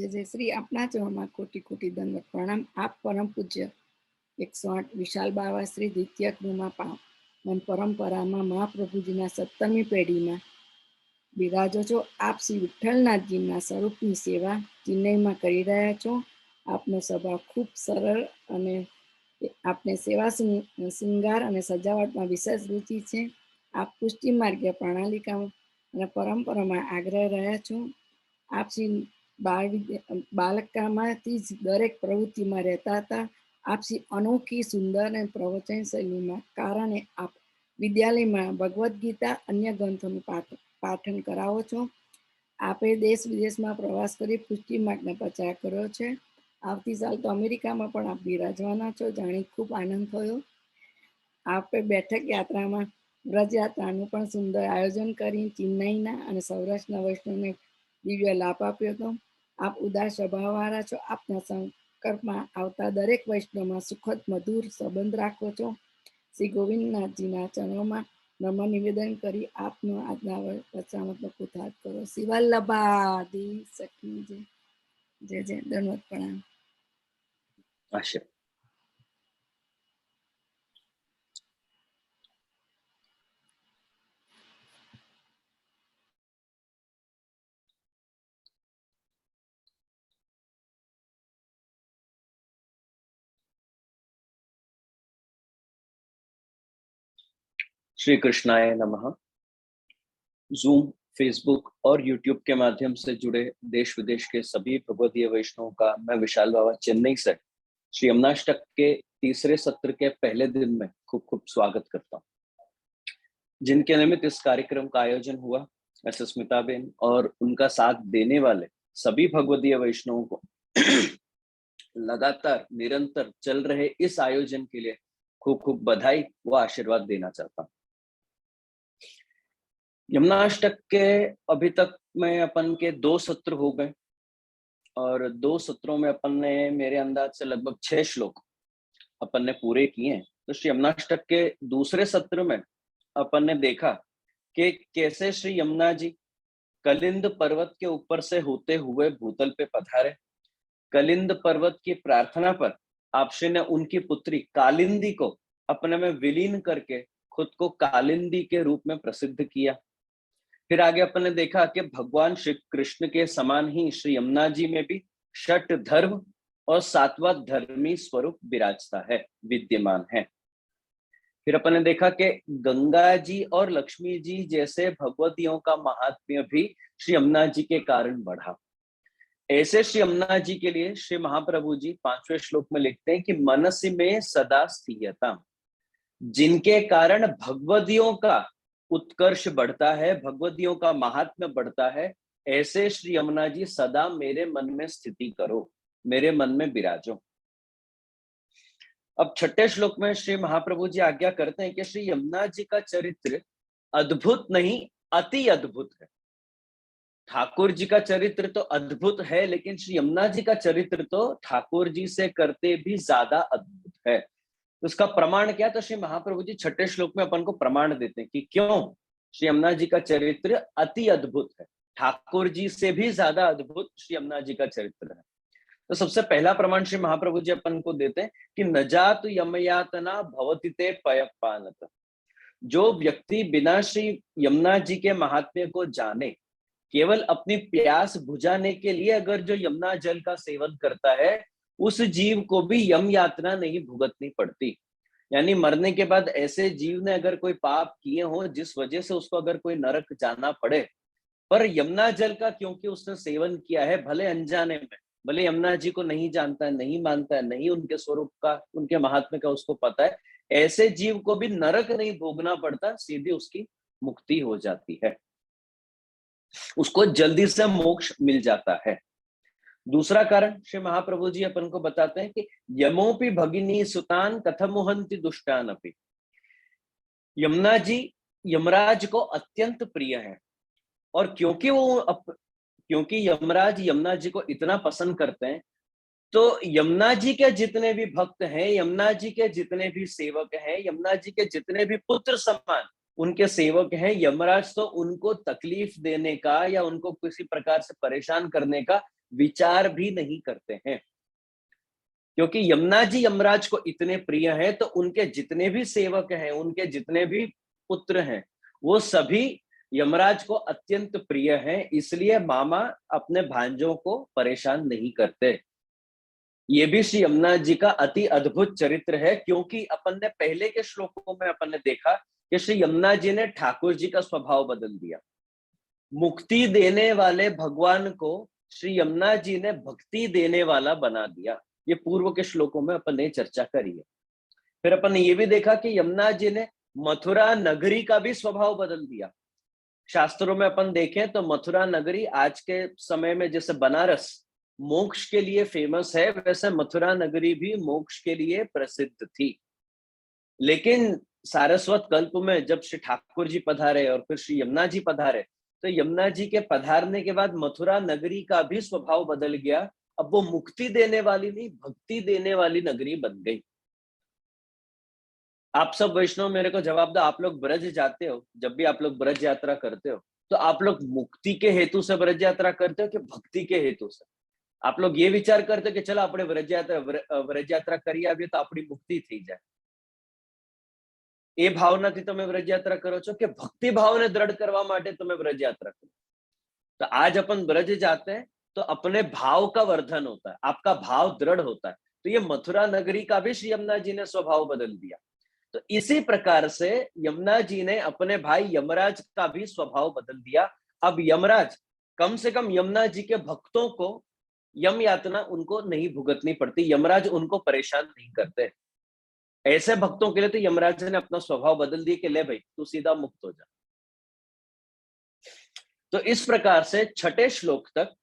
जय जय श्री अपना चरणों कोटि कोटि दंडवत प्रणाम। आप परम पूज्य 108 विशाल बाबा श्री द्वितीय कृपा पावन परंपरा में महाप्रभुजी 17મી पेढ़ी में बिराजो छो। आप श्री विठ्ठलनाथजी स्वरूपनी सेवा चेन्नई में करी रह्या छो। आपनो स्वभाव खूब सरल अने आपने सेवा श्रृंगार और सजावट में विशेष रुचि है। आप पुष्टि मार्ग प्रणालिका और परंपरा में आग्रह रह्या छो। आप श्री बालकामांथी ज दरेक प्रवृत्ति में रहता था। आप श्री अनोखी सुंदर और प्रवचन शैली में कारणे आप विद्यालय में भगवद गीता अन्य ग्रंथों पाठन करावो छो। आपे देश विदेश में प्रवास करी पुष्टि मार्ग ने प्रचार कर्यो छे। आवती साल तो अमेरिका में पण आप बिराजवाना छो, जाणी खूब आनंद थयो। आपे बैठक यात्रा में व्रज यात्रा पण सुंदर आयोजन करी चेन्नईना अने सौराष्ट्रना वैष्णवने दिव्य लाभ आप्यो હતો। आप उदार स्वभाववाळा छो। आपना संपर्क में आवता दरेक वैष्णव में सुखद मधुर संबंध राखो छो। श्री गोविंदनाथजीना चरणों में नमन निवेदन करी आपनो आजना वचनामृतनो पुतार्थ करो। शिवल्लभादी सखी जय जय जय दंडवत प्रणाम। आशा श्री कृष्णाय नमः। जूम, फेसबुक और यूट्यूब के माध्यम से जुड़े देश विदेश के सभी भगवदीय वैष्णवों का मैं विशाल बाबा चेन्नई से श्री यमुनाष्टक के तीसरे सत्र के पहले दिन में खूब खूब स्वागत करता हूँ। जिनके निमित्त इस कार्यक्रम का आयोजन हुआ, ऐसे स्मिताबेन और उनका साथ देने वाले सभी भगवदीय वैष्णवों को लगातार निरंतर चल रहे इस आयोजन के लिए खूब खूब बधाई व आशीर्वाद देना चाहता हूँ। यमुनाष्टक के अभी तक में अपन के 2 सत्र हो गए और 2 सत्रों में अपन ने मेरे अंदाज से लगभग 6 श्लोक अपन ने पूरे किए हैं। तो श्री यमुनाष्टक के दूसरे सत्र में अपन ने देखा कि कैसे श्री यमुना जी कलिंद पर्वत के ऊपर से होते हुए भूतल पे पधारे। कलिंद पर्वत की प्रार्थना पर आप श्री ने उनकी पुत्री कालिंदी को अपने में विलीन करके खुद को कालिंदी के रूप में प्रसिद्ध किया। फिर आगे अपन ने देखा कि भगवान श्री कृष्ण के समान ही श्री यमुना जी में भी षट धर्म और 7वां धर्मी स्वरूप विराजता है, विद्यमान है। फिर अपन ने देखा कि गंगा जी और लक्ष्मी जी जैसे भगवतियों का महात्म्य भी श्री यमुना जी के कारण बढ़ा। ऐसे श्री यमुना जी के लिए श्री महाप्रभु जी 5वें श्लोक में लिखते हैं कि मनसि में सदा स्थियता, जिनके कारण भगवदियों का उत्कर्ष बढ़ता है, भगवदियों का महात्म्य बढ़ता है, ऐसे श्री यमुना जी सदा मेरे मन में स्थिति करो, मेरे मन में विराजो। अब 6ठे श्लोक में श्री महाप्रभु जी आज्ञा करते हैं कि श्री यमुना जी का चरित्र अद्भुत नहीं अति अद्भुत है। ठाकुर जी का चरित्र तो अद्भुत है, लेकिन श्री यमुना जी का चरित्र तो ठाकुर जी से करते भी ज्यादा अद्भुत है। तो उसका प्रमाण क्या? तो श्री महाप्रभु जी 6ठे श्लोक में अपन को प्रमाण देते हैं कि क्यों श्री यमुना जी का चरित्र अति अद्भुत है, ठाकुर जी से भी ज्यादा अद्भुत श्री यमुना जी का चरित्र है। तो सबसे पहला प्रमाण श्री महाप्रभु जी अपन को देते हैं कि न जातु यमयातना भवति ते पयपानत। जो व्यक्ति बिना श्री यमुना जी के महात्म्य को जाने, केवल अपनी प्यास बुझाने के लिए अगर जो यमुना जल का सेवन करता है, उस जीव को भी यम यातना नहीं भुगतनी पड़ती। यानी मरने के बाद ऐसे जीव ने अगर कोई पाप किए हो जिस वजह से उसको अगर कोई नरक जाना पड़े, पर यमुना जल का क्योंकि उसने सेवन किया है, भले अनजाने में, भले यमुना जी को नहीं जानता है, नहीं मानता है, नहीं उनके स्वरूप का, उनके महात्म्य का उसको पता है, ऐसे जीव को भी नरक नहीं भोगना पड़ता, सीधी उसकी मुक्ति हो जाती है, उसको जल्दी से मोक्ष मिल जाता है। दूसरा कारण श्री महाप्रभु जी अपन को बताते हैं कि यमोपि भगिनी सुतान कथमुहंति दुष्टान अपि। यमुना जी यमराज को अत्यंत प्रिय है, और क्योंकि यमराज यमुना जी को इतना पसंद करते हैं, तो यमुना जी के जितने भी भक्त हैं, यमुना जी के जितने भी सेवक हैं, यमुना जी के जितने भी पुत्र समान उनके सेवक हैं, यमराज तो उनको तकलीफ देने का या उनको किसी प्रकार से परेशान करने का विचार भी नहीं करते हैं, क्योंकि यमुना जी यमराज को इतने प्रिय हैं, तो उनके जितने भी सेवक हैं, उनके जितने भी पुत्र हैं, वो सभी यमराज को अत्यंत प्रिय हैं, इसलिए मामा अपने भांजों को परेशान नहीं करते। ये भी श्री यमुना जी का अति अद्भुत चरित्र है, क्योंकि अपन ने पहले के श्लोकों में अपन ने देखा कि श्री यमुना जी ने ठाकुर जी का स्वभाव बदल दिया। मुक्ति देने वाले भगवान को श्री यमुना जी ने भक्ति देने वाला बना दिया। ये पूर्व के श्लोकों में अपन ने चर्चा करी है। फिर अपन ने ये भी देखा कि यमुना जी ने मथुरा नगरी का भी स्वभाव बदल दिया। शास्त्रों में अपन देखें तो मथुरा नगरी आज के समय में जैसे बनारस मोक्ष के लिए फेमस है, वैसे मथुरा नगरी भी मोक्ष के लिए प्रसिद्ध थी। लेकिन सारस्वत कल्प में जब श्री ठाकुर जी पधारे और फिर श्री यमुना जी पधारे, तो यमुना जी के पधारने के बाद मथुरा नगरी का भी स्वभाव बदल गया। अब वो मुक्ति देने वाली नहीं, भक्ति देने वाली नगरी बन गई। आप सब वैष्णव मेरे को जवाब दो, आप लोग ब्रज जाते हो, जब भी आप लोग ब्रज यात्रा करते हो, तो आप लोग मुक्ति के हेतु से ब्रज यात्रा करते हो कि भक्ति के हेतु से? आप लोग ये विचार करते हो कि चलो આપણે ब्रज यात्रा કરીએ આવીએ તો આપણી મુક્તિ થઈ જાય, એ ભાવનાથી તમે ब्रज यात्रा करो છો कि भक्ति भावने दृढ़ करवा માટે તમે ब्रज यात्रा करो? तो आज अपन ब्रज जाते हैं तो अपने भाव का वर्धन होता है, आपका भाव दृढ़ होता है। तो ये मथुरा नगरी का भी श्री यमुना जी ने स्वभाव बदल दिया। तो इसी प्रकार से यमुना जी ने अपने भाई यमराज का भी स्वभाव बदल दिया। अब यमराज कम से कम यमुना जी के भक्तों को यम यातना उनको नहीं भुगतनी पड़ती, यमराज उनको परेशान नहीं करते। ऐसे भक्तों के लिए तो यमराज ने अपना स्वभाव बदल दिया कि ले भाई तू सीधा मुक्त हो जा। तो इस प्रकार से छठे श्लोक तक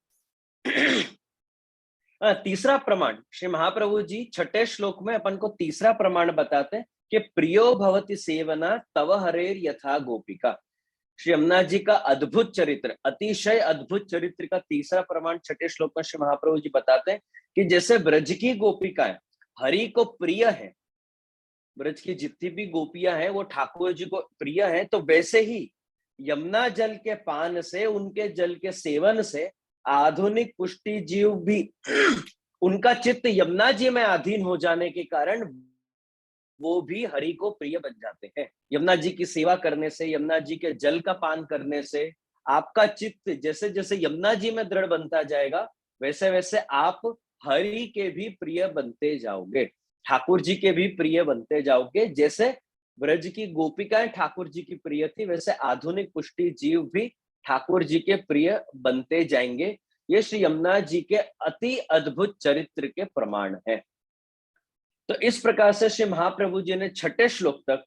तीसरा प्रमाण श्री महाप्रभु जी छठे श्लोक में अपन को तीसरा प्रमाण बताते हैं कि प्रियो भवति सेवना तव हरेर यथा गोपिका। श्री यमुना जी का अद्भुत चरित्र, अतिशय अद्भुत चरित्र का तीसरा प्रमाण छठे श्लोक में श्री महाप्रभु जी बताते हैं कि जैसे ब्रज की गोपिकाएं हरि को प्रिय है, ब्रज की जितनी भी गोपियां हैं वो ठाकुर जी को प्रिय है, तो वैसे ही यमुना जल के पान से, उनके जल के सेवन से आधुनिक पुष्टि जीव भी उनका चित्त यमुना जी में अधीन हो जाने के कारण वो भी हरि को प्रिय बन जाते हैं। यमुना जी की सेवा करने से, यमुना जी के जल का पान करने से आपका चित्त जैसे जैसे यमुना जी में दृढ़ बनता जाएगा, वैसे वैसे आप हरि के भी प्रिय बनते जाओगे, ठाकुर जी के भी प्रिय बनते जाओगे। जैसे ब्रज की गोपिकाएं ठाकुर जी की प्रिय थी, वैसे आधुनिक पुष्टि जीव भी ठाकुर जी के प्रिय बनते जाएंगे। ये श्री यमुना जी के अति अद्भुत चरित्र के प्रमाण है। तो इस प्रकार से श्री महाप्रभु जी ने छठे श्लोक तक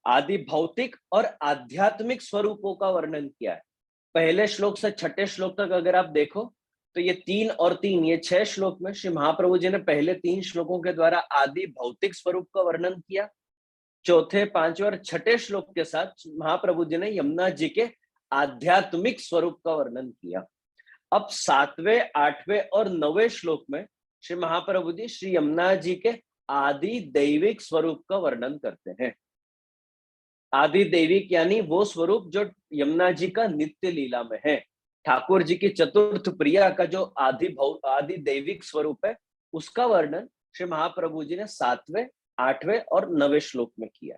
आदि भौतिक और आध्यात्मिक स्वरूपों का वर्णन किया है। पहले श्लोक से छठे श्लोक तक अगर आप देखो तो ये 3 और 3, ये 6 श्लोक में श्री महाप्रभु जी ने पहले 3 श्लोकों के द्वारा आदि भौतिक स्वरूप का वर्णन किया। चौथे, 5वें और छठे श्लोक के साथ महाप्रभु जी ने यमुना जी के आध्यात्मिक स्वरूप का वर्णन किया। अब 7वें, 8वें और 9वें श्लोक में श्री महाप्रभु जी श्री यमुना जी के आदि दैविक स्वरूप का वर्णन करते हैं। आदि दैविक यानी वो स्वरूप जो यमुना जी का नित्य लीला में है। ठाकुर जी की चतुर्थ प्रिया का जो आदि दैविक स्वरूप है, उसका वर्णन श्री महाप्रभु जी ने 7वें, 8वें और 9वें श्लोक में किया।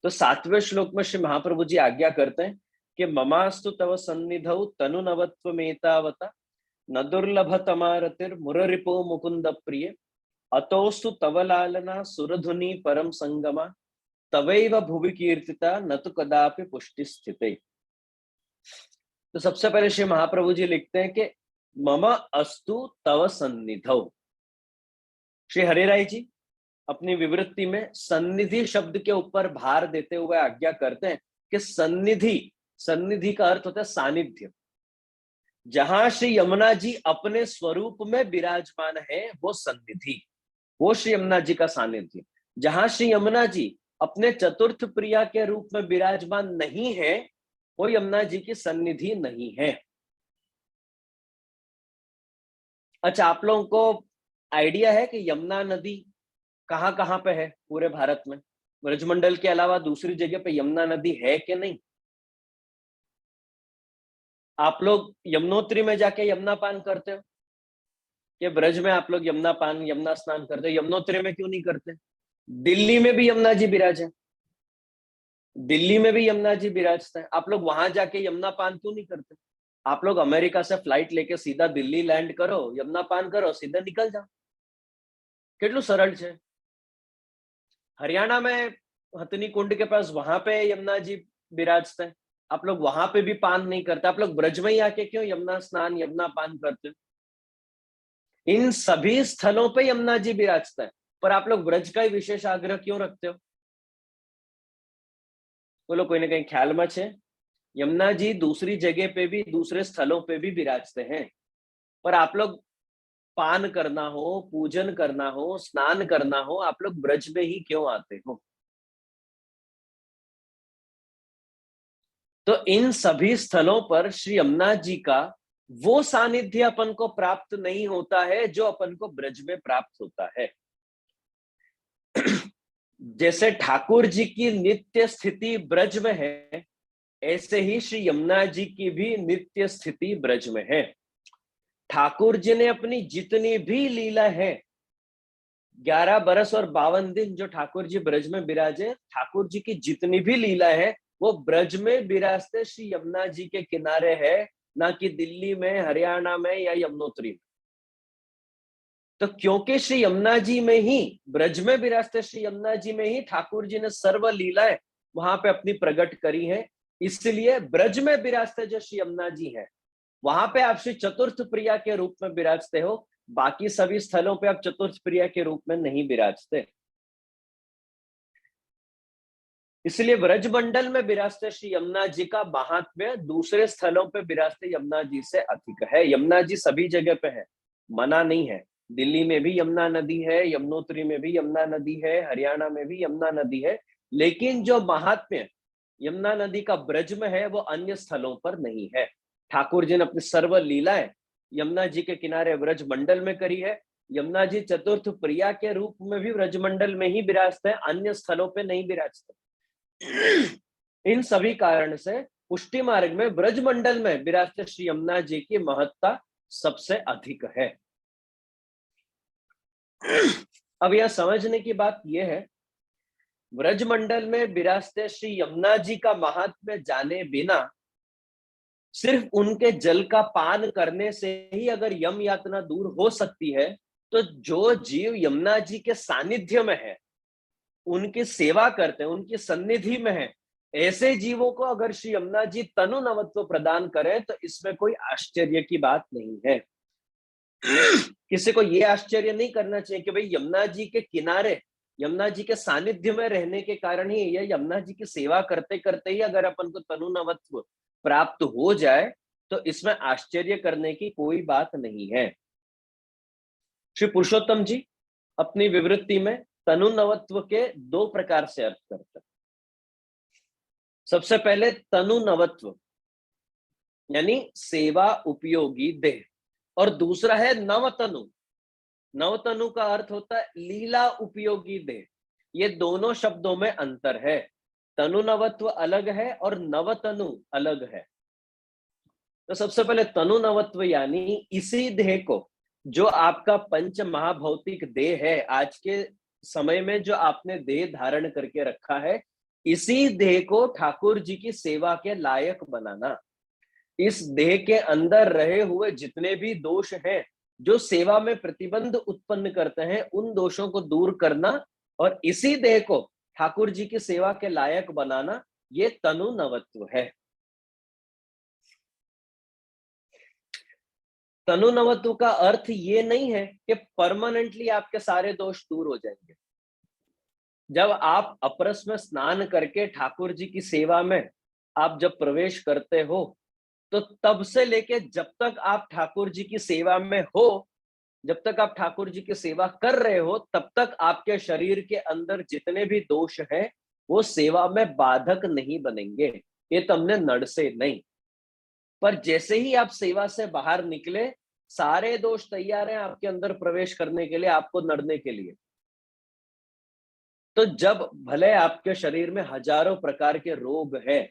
तो 7वें श्लोक में श्री महाप्रभु जी आज्ञा करते हैं कि ममास्तु तव सन्निधौ तनु नवत्वमेतावता न दुर्लभतमारतिर् मुररिपो मुकुंद प्रिय अतोस्तु तव लालना सुरधुनि परम संगमा तवैव भुवि कीर्तिता न तो कदापि पुष्टि स्थिते। तो सबसे पहले श्री महाप्रभु जी लिखते हैं कि मम अस्तु तव सन्निधौ। श्री हरिराय जी अपनी विवृत्ति में सन्निधि शब्द के ऊपर भार देते हुए आज्ञा करते हैं कि सन्निधि, सन्निधि का अर्थ होता है सानिध्य। जहां श्री यमुना जी अपने स्वरूप में विराजमान है वो सन्निधि, वो श्री यमुना जी का सानिध्य। जहां श्री यमुना जी अपने चतुर्थ प्रिया के रूप में विराजमान नहीं है, वो यमुना जी की सन्निधि नहीं है। अच्छा, आप लोगों को आइडिया है कि यमुना नदी कहां कहां पे है पूरे भारत में? ब्रजमंडल के अलावा दूसरी जगह पे यमुना नदी है कि नहीं? आप लोग यमुनोत्री में जाके यमुना पान करते हो? कि ब्रज में आप लोग यमुना पान यमुना स्नान करते हो, यमुनोत्री में क्यों नहीं करते? दिल्ली में भी यमुना जी विराज है, दिल्ली में भी यमुना जी विराजते हैं, आप लोग वहां जाके यमुना पान क्यों नहीं करते? आप लोग अमेरिका से फ्लाइट लेके सीधा दिल्ली लैंड करो, यमुना पान करो, सीधा निकल जाओ। કેટલું સરળ છે। हरियाणा में हथनी कुंड के पास वहां पे यमुना जी विराजते हैं, आप लोग वहां पे भी पान नहीं करते, आप लोग ब्रज में ही आके क्यों यमुना स्नान यमुना पान करते हो? इन सभी स्थलों पे यमुना जी विराजते हैं, पर आप लोग ब्रज का ही विशेष आग्रह क्यों रखते हो? बोलो, कोई ना कहीं ख्याल में है। यमुना जी दूसरी जगह पे भी दूसरे स्थलों पे भी विराजते हैं, पर आप लोग पान करना हो, पूजन करना हो, स्नान करना हो, आप लोग ब्रज में ही क्यों आते हो? तो इन सभी स्थलों पर श्री यमुना जी का वो सानिध्य अपन को प्राप्त नहीं होता है जो अपन को ब्रज में प्राप्त होता है। जैसे ठाकुर जी की नित्य स्थिति ब्रज में है, ऐसे ही श्री यमुना जी की भी नित्य स्थिति ब्रज में है। ठाकुर जी ने अपनी जितनी भी लीला है, 11 बरस और 52 दिन जो ठाकुर जी ब्रज में विराजे, ठाकुर जी की जितनी भी लीला है वो ब्रज में विराजते श्री यमुना जी के किनारे है, ना कि दिल्ली में, हरियाणा में या यमुनोत्री में। तो क्योंकि श्री यमुना जी में ही, ब्रज में विराजते श्री यमुना जी में ही ठाकुर जी ने सर्व लीलाएं वहां पे अपनी प्रकट करी है, इसलिए ब्रज में विराजते जो श्री यमुना जी है, वहां पे आप श्री चतुर्थ प्रिया के रूप में विराजते हो, बाकी सभी स्थलों पे आप चतुर्थ प्रिया के रूप में नहीं विराजते। इसलिए ब्रज मंडल में विराजते श्री यमुना जी का महात्म्य दूसरे स्थलों पे विराजते यमुना जी से अधिक है। यमुना जी सभी जगह पे है, मना नहीं है। दिल्ली में भी यमुना नदी है, यमुनोत्री में भी यमुना नदी है, हरियाणा में भी यमुना नदी है, लेकिन जो महात्म्य यमुना नदी का ब्रज में है वो अन्य स्थलों पर नहीं है। ठाकुर जी ने अपनी सर्व लीलाएं यमुना जी के किनारे ब्रज मंडल में करी है। यमुना जी चतुर्थ प्रिया के रूप में भी ब्रज मंडल में ही विराजते हैं, अन्य स्थलों पे नहीं विराजते। इन सभी कारण से पुष्टि मार्ग में ब्रज मंडल में विराजते श्री यमुना जी की महत्ता सबसे अधिक है। अब यह समझने की बात यह है, ब्रज मंडल में विराजते श्री यमुना जी का महात्म्य जाने बिना सिर्फ उनके जल का पान करने से ही अगर यम यातना दूर हो सकती है, तो जो जीव यमुना जी के सानिध्य में है, उनकी सेवा करते हैं, उनकी सन्निधि में है, ऐसे जीवों को अगर श्री यमुना जी तनु नवत्व प्रदान करें तो इसमें कोई आश्चर्य की बात नहीं है। किसी को यह आश्चर्य नहीं करना चाहिए कि भाई यमुना जी के किनारे, यमुना जी के सानिध्य में रहने के कारण ही, या यमुना जी की सेवा करते करते ही अगर अपन को तनु नवत्व प्राप्त हो जाए तो इसमें आश्चर्य करने की कोई बात नहीं है। श्री पुरुषोत्तम जी अपनी विवृत्ति में तनु नवत्व के दो प्रकार से अर्थ करते हैं। सबसे पहले तनु नवत्व यानी सेवा उपयोगी देह, और दूसरा है नवतनु। नवतनु का अर्थ होता है लीला उपयोगी देह। ये दोनों शब्दों में अंतर है, तनु नवत्व अलग है और नवतनु अलग है। तो सबसे पहले तनु नवत्व यानी इसी देह को, जो आपका पंच महाभौतिक देह है, आज के समय में जो आपने देह धारण करके रखा है, इसी देह को ठाकुर जी की सेवा के लायक बनाना। इस देह के अंदर रहे हुए जितने भी दोष हैं जो सेवा में प्रतिबंध उत्पन्न करते हैं, उन दोषों को दूर करना और इसी देह को ठाकुर जी की सेवा के लायक बनाना, ये तनु नवत्व है। तनु नवत्व का अर्थ ये नहीं है कि परमानेंटली आपके सारे दोष दूर हो जाएंगे। जब आप अपरस में स्नान करके ठाकुर जी की सेवा में आप जब प्रवेश करते हो, तो तब से लेके जब तक आप ठाकुर जी की सेवा में हो, जब तक आप ठाकुर जी की सेवा कर रहे हो, तब तक आपके शरीर के अंदर जितने भी दोष हैं वो सेवा में बाधक नहीं बनेंगे, ये तुमने नड़ से नहीं। पर जैसे ही आप सेवा से बाहर निकले, सारे दोष तैयार हैं आपके अंदर प्रवेश करने के लिए, आपको नड़ने के लिए। तो जब भले आपके शरीर में हजारों प्रकार के रोग हैं,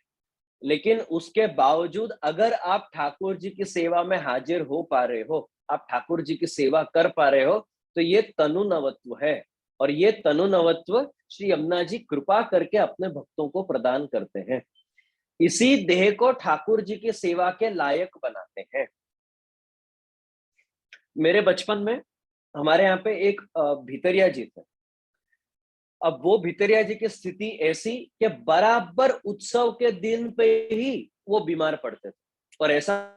लेकिन उसके बावजूद अगर आप ठाकुर जी की सेवा में हाजिर हो पा रहे हो, आप ठाकुर जी की सेवा कर पा रहे हो, तो ये तनु नवत्व है। और ये तनु नवत्व श्री यमुना जी कृपा करके अपने भक्तों को प्रदान करते हैं। इसी देह को ठाकुर जी की सेवा के लायक बनाते हैं। मेरे बचपन में हमारे यहाँ पे एक भितरिया जी थे। अब वो भितरिया जी की स्थिति ऐसी कि बराबर उत्सव के दिन पे ही वो बीमार पड़ते थे। और ऐसा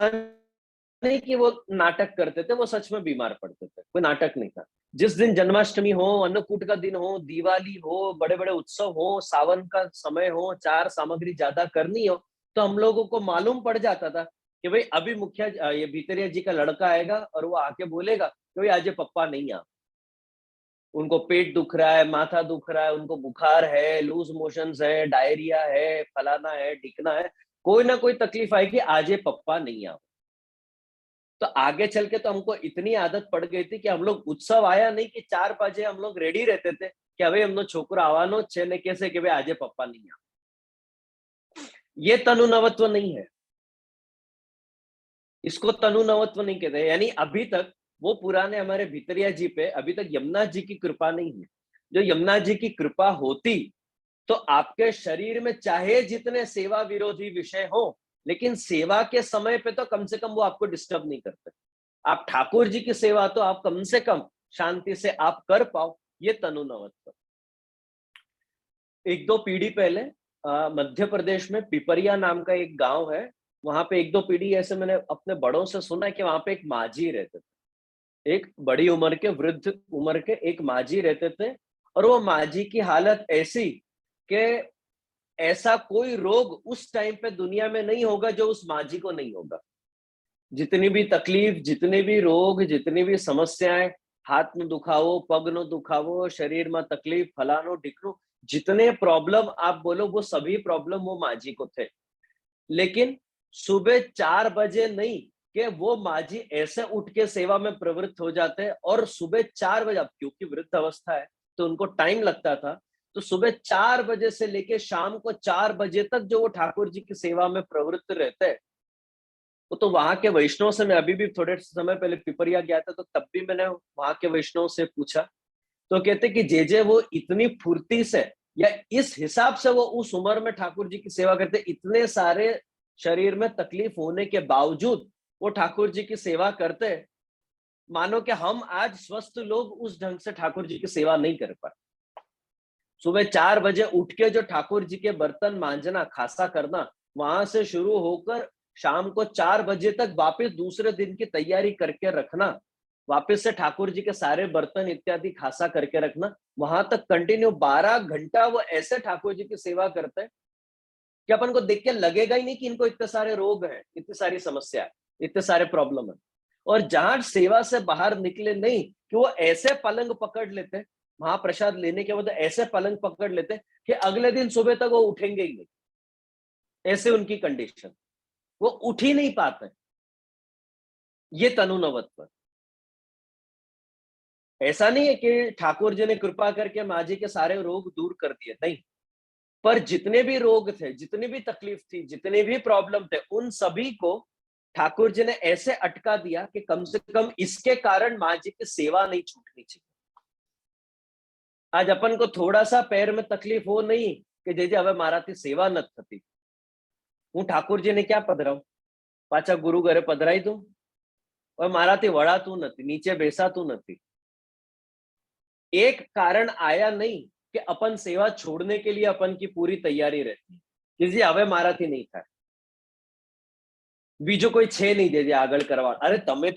नहीं कि वो नाटक करते थे, वो सच में बीमार पड़ते थे, कोई नाटक नहीं था। जिस दिन जन्माष्टमी हो, अन्नकूट का दिन हो, दिवाली हो, बड़े बड़े उत्सव हो, सावन का समय हो, चार सामग्री ज्यादा करनी हो, तो हम लोगों को मालूम पड़ जाता था कि भाई अभी मुखिया ये भितरिया जी का लड़का आएगा और वो आके बोलेगा कि भाई आज पप्पा नहीं आ, उनको पेट दुख रहा है, माथा दुख रहा है, उनको बुखार है, लूज मोशंस है, डायरिया है, फलाना है, ढिकना है, कोई ना कोई तकलीफ आएगी, आज ये पप्पा नहीं आ। तो आगे चल के तो हमको इतनी आदत पड़ गई थी कि हम लोग उत्सव आया नहीं कि 4 बजे हम लोग रेडी रहते थे कि अभी हम लोग छोकरा आवानो छे कैसे कि भाई आजे पप्पा नहीं आ। ये तनु नवत्व नहीं है, इसको तनु नवत्व नहीं कहते। यानी अभी तक वो पुराने हमारे भितरिया जी पे अभी तक यमुना जी की कृपा नहीं है। जो यमुना जी की कृपा होती तो आपके शरीर में चाहे जितने सेवा विरोधी विषय हो, लेकिन सेवा के समय पे तो कम से कम वो आपको डिस्टर्ब नहीं करते। आप ठाकुर जी की सेवा तो आप कम से कम शांति से आप कर पाओ, ये तनु नवत्व। एक दो पीढ़ी पहले मध्य प्रदेश में पिपरिया नाम का एक गांव है, वहां पे एक दो पीढ़ी ऐसे मैंने अपने बड़ों से सुना है कि वहां पे एक माजी रहते थे। एक बड़ी उम्र के, वृद्ध उम्र के एक माजी रहते थे। और वो माजी की हालत ऐसी कि ऐसा कोई रोग उस टाइम पे दुनिया में नहीं होगा जो उस माजी को नहीं होगा। जितनी भी तकलीफ, जितने भी रोग, जितनी भी समस्याएं, हाथ में दुखावो, पग नो दुखावो, शरीर में तकलीफ, फलानो ढिकनो, जितने प्रॉब्लम आप बोलो वो सभी प्रॉब्लम वो माजी को थे। लेकिन सुबह 4 बजे नहीं कि वो माजी ऐसे उठ के सेवा में प्रवृत्त हो जाते हैं। और सुबह 4 बजे, अब क्योंकि वृद्ध अवस्था है तो उनको टाइम लगता था, तो सुबह 4 बजे से लेके शाम को 4 बजे तक जो वो ठाकुर जी की सेवा में प्रवृत्त रहते हैं। वो तो वहां के वैष्णव से, मैं अभी भी थोड़े समय पहले पिपरिया गया था तो तब भी मैंने वहां के वैष्णव से पूछा, तो कहते कि जे वो इतनी फुर्ती से या इस हिसाब से वो उस उम्र में ठाकुर जी की सेवा करते, इतने सारे शरीर में तकलीफ होने के बावजूद वो ठाकुर जी की सेवा करते, मानो कि हम आज स्वस्थ लोग उस ढंग से ठाकुर जी की सेवा नहीं कर पाए। सुबह 4 बजे उठ के जो ठाकुर जी के बर्तन मांजना, खासा करना, वहां से शुरू होकर शाम को 4 बजे तक वापस दूसरे दिन की तैयारी करके रखना, वापस से ठाकुर जी के सारे बर्तन इत्यादि खासा करके रखना, वहां तक कंटिन्यू 12 घंटा वो ऐसे ठाकुर जी की सेवा करते हैं कि अपन को देख के लगेगा ही नहीं कि इनको इतने सारे रोग हैं, इतनी सारी समस्या है, इतने सारे प्रॉब्लम है। और जहां सेवा से बाहर निकले नहीं कि वो ऐसे पलंग पकड़ लेते, महाप्रसाद लेने के बाद ऐसे पलंग पकड़ लेते कि अगले दिन सुबह तक वो उठेंगे ही नहीं, ऐसे उनकी कंडीशन, वो उठ ही नहीं पाते। ये तनु नवत्व। ऐसा नहीं है कि ठाकुर जी ने कृपा करके माँ जी के सारे रोग दूर कर दिए, नहीं, पर जितने भी रोग थे, जितनी भी तकलीफ थी, जितने भी प्रॉब्लम थे, उन सभी को ठाकुर जी ने ऐसे अटका दिया कि कम से कम इसके कारण माँ जी की सेवा नहीं छूटनी चाहिए। आज अपन को थोड़ा सा पैर में तकलीफ हो नहीं कि जे હવે મારાથી સેવા નથી થતી, હું ઠાકોરજીને ક્યાં પધરાઉં, પાછા ગુરુ ઘરે પધરાઈ દઉં, હવે મારાથી વળાતું નથી, નીચે બેસાતું નથી। एक कारण आया नहीं कि अपन सेवा छोड़ने के लिए अपन की पूरी तैयारी रहती कि जी હવે મારાથી नहीं થાય, બીજો કોઈ છે નહીં જે આગળ કરવા। अरे તમે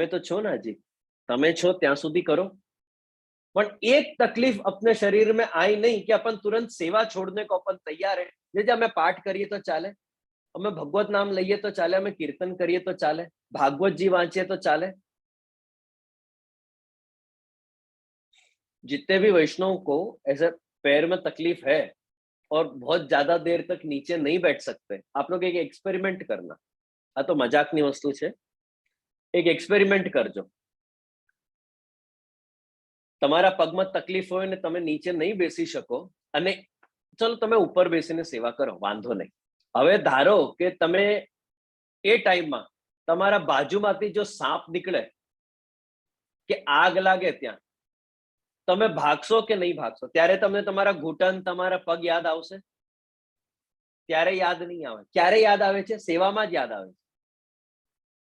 તો છો ને હજી, તમે છો ત્યાં સુધી करो। પણ एक तकलीफ अपने शरीर में आई नहीं कि अपन तुरंत सेवा छोड़ने को अपन तैयार है। जैसे हमें पाठ करिए तो चाले, हमें भगवत नाम लइए तो चाले, हमें कीर्तन करिए तो चाले, भागवत जी वांचिए तो चाले। जितने भी वैष्णव को ऐसे पैर में तकलीफ है और बहुत ज्यादा देर तक नीचे नहीं बैठ सकते, आप लोग एक एक्सपेरिमेंट करना। आ तो मजाकनी वस्तु छे, एक एक्सपेरिमेंट करजो। તમારા પગમાં તકલીફ હોય ને તમે નીચે નહીં બેસી શકો અને ચલો તમે ઉપર બેસીને સેવા કરો, વાંધો નહીં। હવે ધારો કે તમે એ ટાઈમમાં તમારા બાજુમાંથી જો સાપ નીકળે કે આગ લાગે ત્યાં, તમે ભાગશો કે નહીં ભાગશો? ત્યારે તમને તમારા ઘૂંટણ, તમારા પગ યાદ આવશે? ત્યારે યાદ નહીં આવે. ક્યારે યાદ આવે છે? સેવામાં જ યાદ આવે છે,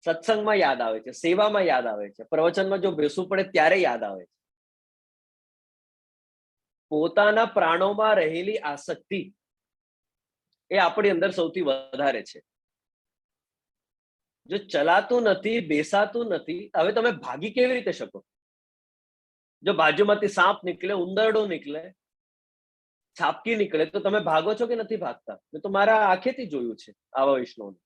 સત્સંગમાં યાદ આવે છે, સેવામાં યાદ આવે છે, પ્રવચનમાં જો બેસવું પડે ત્યારે યાદ આવે છે. પોતાના પ્રાણોમાં રહેલી આસક્તિ એ આપણી અંદર સૌથી વધારે છે. જો ચલાતું નથી, બેસાતું નથી, હવે તમે ભાગી કેવી રીતે શકો? જો બાજુમાંથી સાપ નીકળે, ઉંદરડો નીકળે, છાપકી નીકળે, તો તમે ભાગો છો કે નથી ભાગતા? મેં તો મારા આંખેથી જોયું છે આવા વૈષ્ણવને.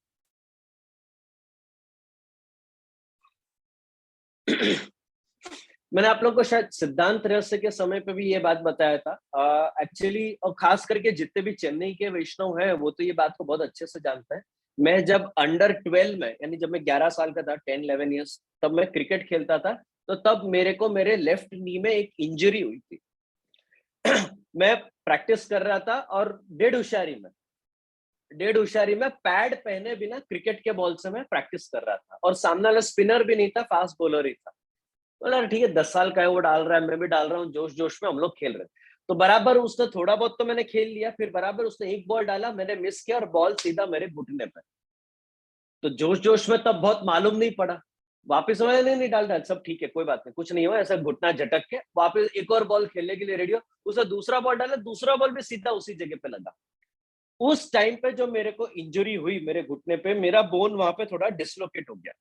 मैंने आप लोग को शायद सिद्धांत रहस्य के समय पे भी ये बात बताया था एक्चुअली, और खास करके जितने भी चेन्नई के वैष्णव हैं वो तो ये बात को बहुत अच्छे से जानते हैं. मैं जब अंडर 12 में, यानी जब मैं 11 साल का था, 10-11 ईयर्स, तब मैं क्रिकेट खेलता था. तो तब मेरे को मेरे लेफ्ट नी में एक इंजरी हुई थी. मैं प्रैक्टिस कर रहा था और डेढ़ उशारी में पैड पहने बिना क्रिकेट के बॉल से मैं प्रैक्टिस कर रहा था, और सामने वाला स्पिनर भी नहीं था, फास्ट बॉलर ही था. बोला ठीक है, 10 साल का है, वो डाल रहा है, मैं भी डाल रहा हूँ, जोश जोश में हम लोग खेल रहे. तो बराबर उसने थोड़ा बहुत तो मैंने खेल लिया, फिर बराबर उसने एक बॉल डाला, मैंने मिस किया और बॉल सीधा मेरे घुटने पे. तो जोश जोश में तब बहुत मालूम नहीं पड़ा, वापिस मैंने नहीं डाल डाल, सब ठीक है, कोई बात नहीं, कुछ नहीं हुआ, ऐसा घुटना झटक के वापिस एक और बॉल खेलने के लिए रेडी हो. उसने दूसरा बॉल डाला, दूसरा बॉल भी सीधा उसी जगह पे लगा. उस टाइम पे जो मेरे को इंजरी हुई मेरे घुटने पे, मेरा बोन वहां पे थोड़ा डिसलोकेट हो गया,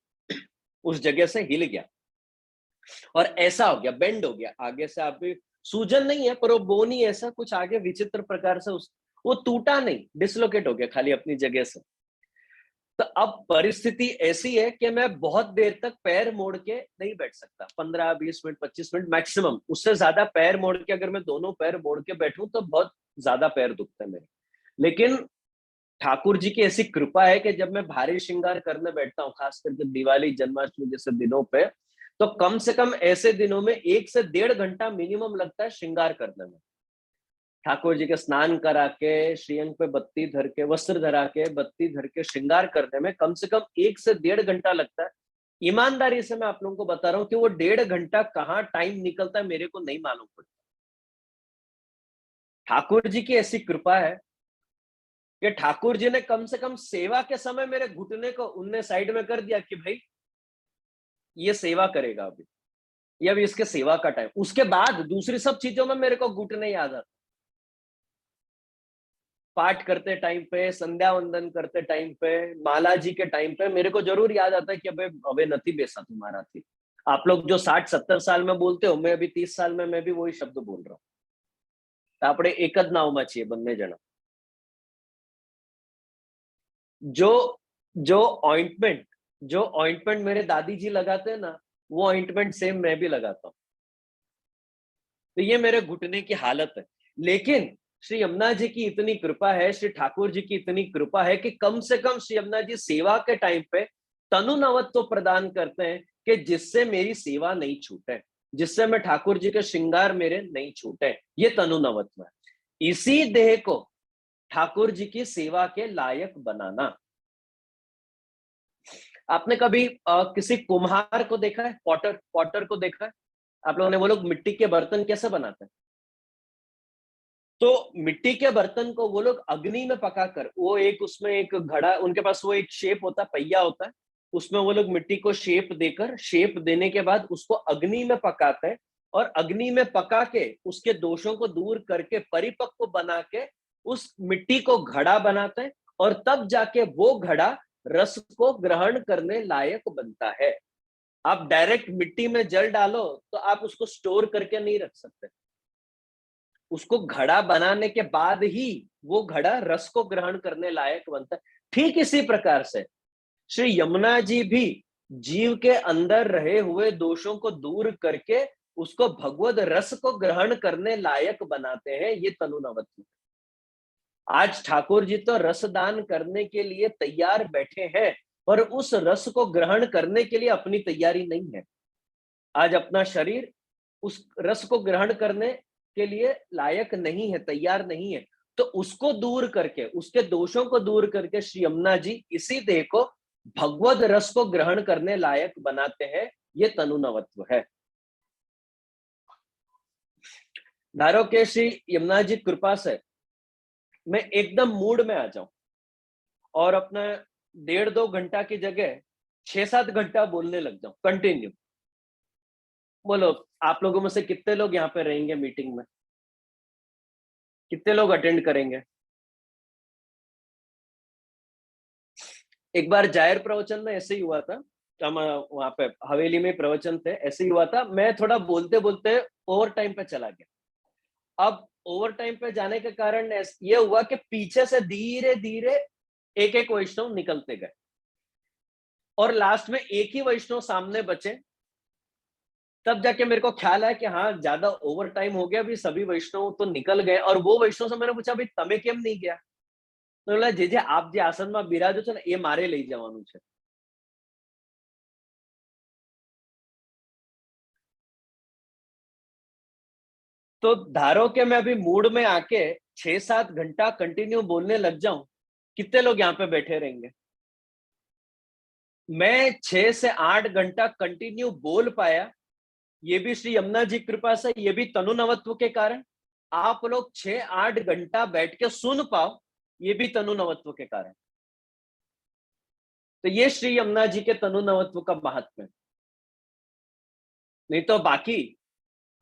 उस जगह से हिल गया और ऐसा हो गया, बेंड हो गया. आगे से आप भी, सूजन नहीं है पर वो बोन ही ऐसा कुछ आगे विचित्र प्रकार से वो टूटा नहीं, डिसलोकेट हो गया खाली अपनी जगह से. तो अब परिस्थिति ऐसी है कि मैं बहुत देर तक पैर मोड़ के नहीं बैठ सकता, 15-20 मिनट, 25 मिनट मैक्सिमम. उससे ज्यादा पैर मोड़ के अगर मैं दोनों पैर मोड़ के बैठूं तो बहुत ज्यादा पैर दुखते हैं मेरे. लेकिन ठाकुर जी की ऐसी कृपा है कि जब मैं भारी श्रृंगार करने बैठता हूँ, खास करके दिवाली, जन्माष्टमी जैसे दिनों पे, तो कम से कम ऐसे दिनों में 1 से 1.5 घंटा मिनिमम लगता है श्रृंगार करने में. ठाकुर जी के स्नान करा के, श्रीअंग पे बत्ती धर के, वस्त्र धरा के, बत्ती धर के श्रृंगार करने में कम से कम 1 से 1.5 घंटा लगता है. ईमानदारी से मैं आप लोगों को बता रहा हूँ कि वो 1.5 घंटा कहाँ टाइम निकलता है मेरे को नहीं मालूम पड़ता. ठाकुर जी की ऐसी कृपा है कि ठाकुर जी ने कम से कम सेवा के समय मेरे घुटने को उनने साइड में कर दिया कि भाई ये सेवा करेगा अभी, ये अभी इसके सेवा का टाइम. उसके बाद दूसरी सब चीजों में मेरे को घुटने याद आता. पाठ करते टाइम पे, संध्या वंदन करते टाइम पे, माला जी के टाइम पे मेरे को जरूर याद आता है कि अबे नथी बेसा तुम्हारा थी. आप लोग जो 60-70 साल में बोलते हो, मैं अभी 30 साल में मैं भी वही शब्द बोल रहा हूँ. तो આપણે એક જ નાવમાં છીએ બંને જણા. जो ऑइंटमेंट मेरे दादी जी लगाते हैं ना, वो ऑइंटमेंट सेम मैं भी लगाता हूँ. तो ये मेरे घुटने की हालत है. लेकिन श्री यमुना जी की इतनी कृपा है, श्री ठाकुर जी की इतनी कृपा है कि कम से कम श्री यमुना जी सेवा के टाइम पे तनुनवत्व प्रदान करते हैं कि जिससे मेरी सेवा नहीं छूटे, जिससे मैं ठाकुर जी के श्रृंगार मेरे नहीं छूटे. ये तनुनवत्व है. इसी देह को ठाकुर जी की सेवा के लायक बनाना. आपने कभी किसी कुम्हार को देखा है? पॉटर को देखा है आप लोगों ने? वो लोग मिट्टी के बर्तन कैसे बनाते हैं? तो मिट्टी के बर्तन को वो लोग अग्नि में पकाकर, वो एक उसमें एक घड़ा, उनके पास वो एक शेप होता है, पहिया होता है, उसमें वो लोग मिट्टी को शेप देकर, शेप देने के बाद उसको अग्नि में पकाते हैं, और अग्नि में पका के उसके दोषों को दूर करके परिपक्व बना के उस मिट्टी को घड़ा बनाते हैं, और तब जाके वो घड़ा रस को ग्रहण करने लायक बनता है. आप डायरेक्ट मिट्टी में जल डालो तो आप उसको स्टोर करके नहीं रख सकते. उसको घड़ा बनाने के बाद ही वो घड़ा रस को ग्रहण करने लायक बनता है. ठीक इसी प्रकार से श्री यमुना जी भी जीव के अंदर रहे हुए दोषों को दूर करके उसको भगवद रस को ग्रहण करने लायक बनाते हैं. ये तनुनवत्व. आज ठाकुर जी तो रसदान करने के लिए तैयार बैठे हैं, पर उस रस को ग्रहण करने के लिए अपनी तैयारी नहीं है. आज अपना शरीर उस रस को ग्रहण करने के लिए लायक नहीं है, तैयार नहीं है. तो उसको दूर करके, उसके दोषों को दूर करके श्री यमुना जी इसी देह को भगवद रस को ग्रहण करने लायक बनाते हैं, ये तनुनवत्व है। धारो के श्री यमुना जी कृपा से मैं एकदम मूड में आ जाऊं और अपना 1.5-2 घंटा की जगह 6-7 घंटा बोलने लग जाऊं कंटिन्यू। बोलो आप लोगों में से कितने लोग यहाँ पे रहेंगे मीटिंग में? कितने लोग अटेंड करेंगे? एक बार जाहिर प्रवचन में ऐसे ही हुआ था, हम वहां पे हवेली में प्रवचन थे, ऐसे ही हुआ था, मैं थोड़ा बोलते बोलते ओवर टाइम पे चला गया। अब ओवर टाइम पे जाने के कारण ये हुआ कि पीछे से धीरे धीरे एक एक वैष्णव निकलते गए और लास्ट में एक ही वैष्णव सामने बचे। तब जाके मेरे को ख्याल आया कि हाँ ज्यादा ओवर टाइम हो गया, अभी सभी वैष्णव तो निकल गए। और वो वैष्णव से मैंने पूछा भाई तमे केम नहीं गया? तो बोला जे आप जे आसन में बिराजो छो ने ए मारे लई जवानुं छे। तो धारो के मैं अभी मूड में आके 6-7 घंटा कंटिन्यू बोलने लग जाऊं, कितने लोग यहाँ पे बैठे रहेंगे? मैं 6 से 8 घंटा कंटिन्यू बोल पाया, ये भी श्री यमुना जी कृपा से, ये भी तनुनवत्व के कारण। आप लोग 6-8 घंटा बैठ के सुन पाओ, ये भी तनुनवत्व के कारण। तो ये श्री यमुना जी के तनुनवत्व का महात्म्य। नहीं तो बाकी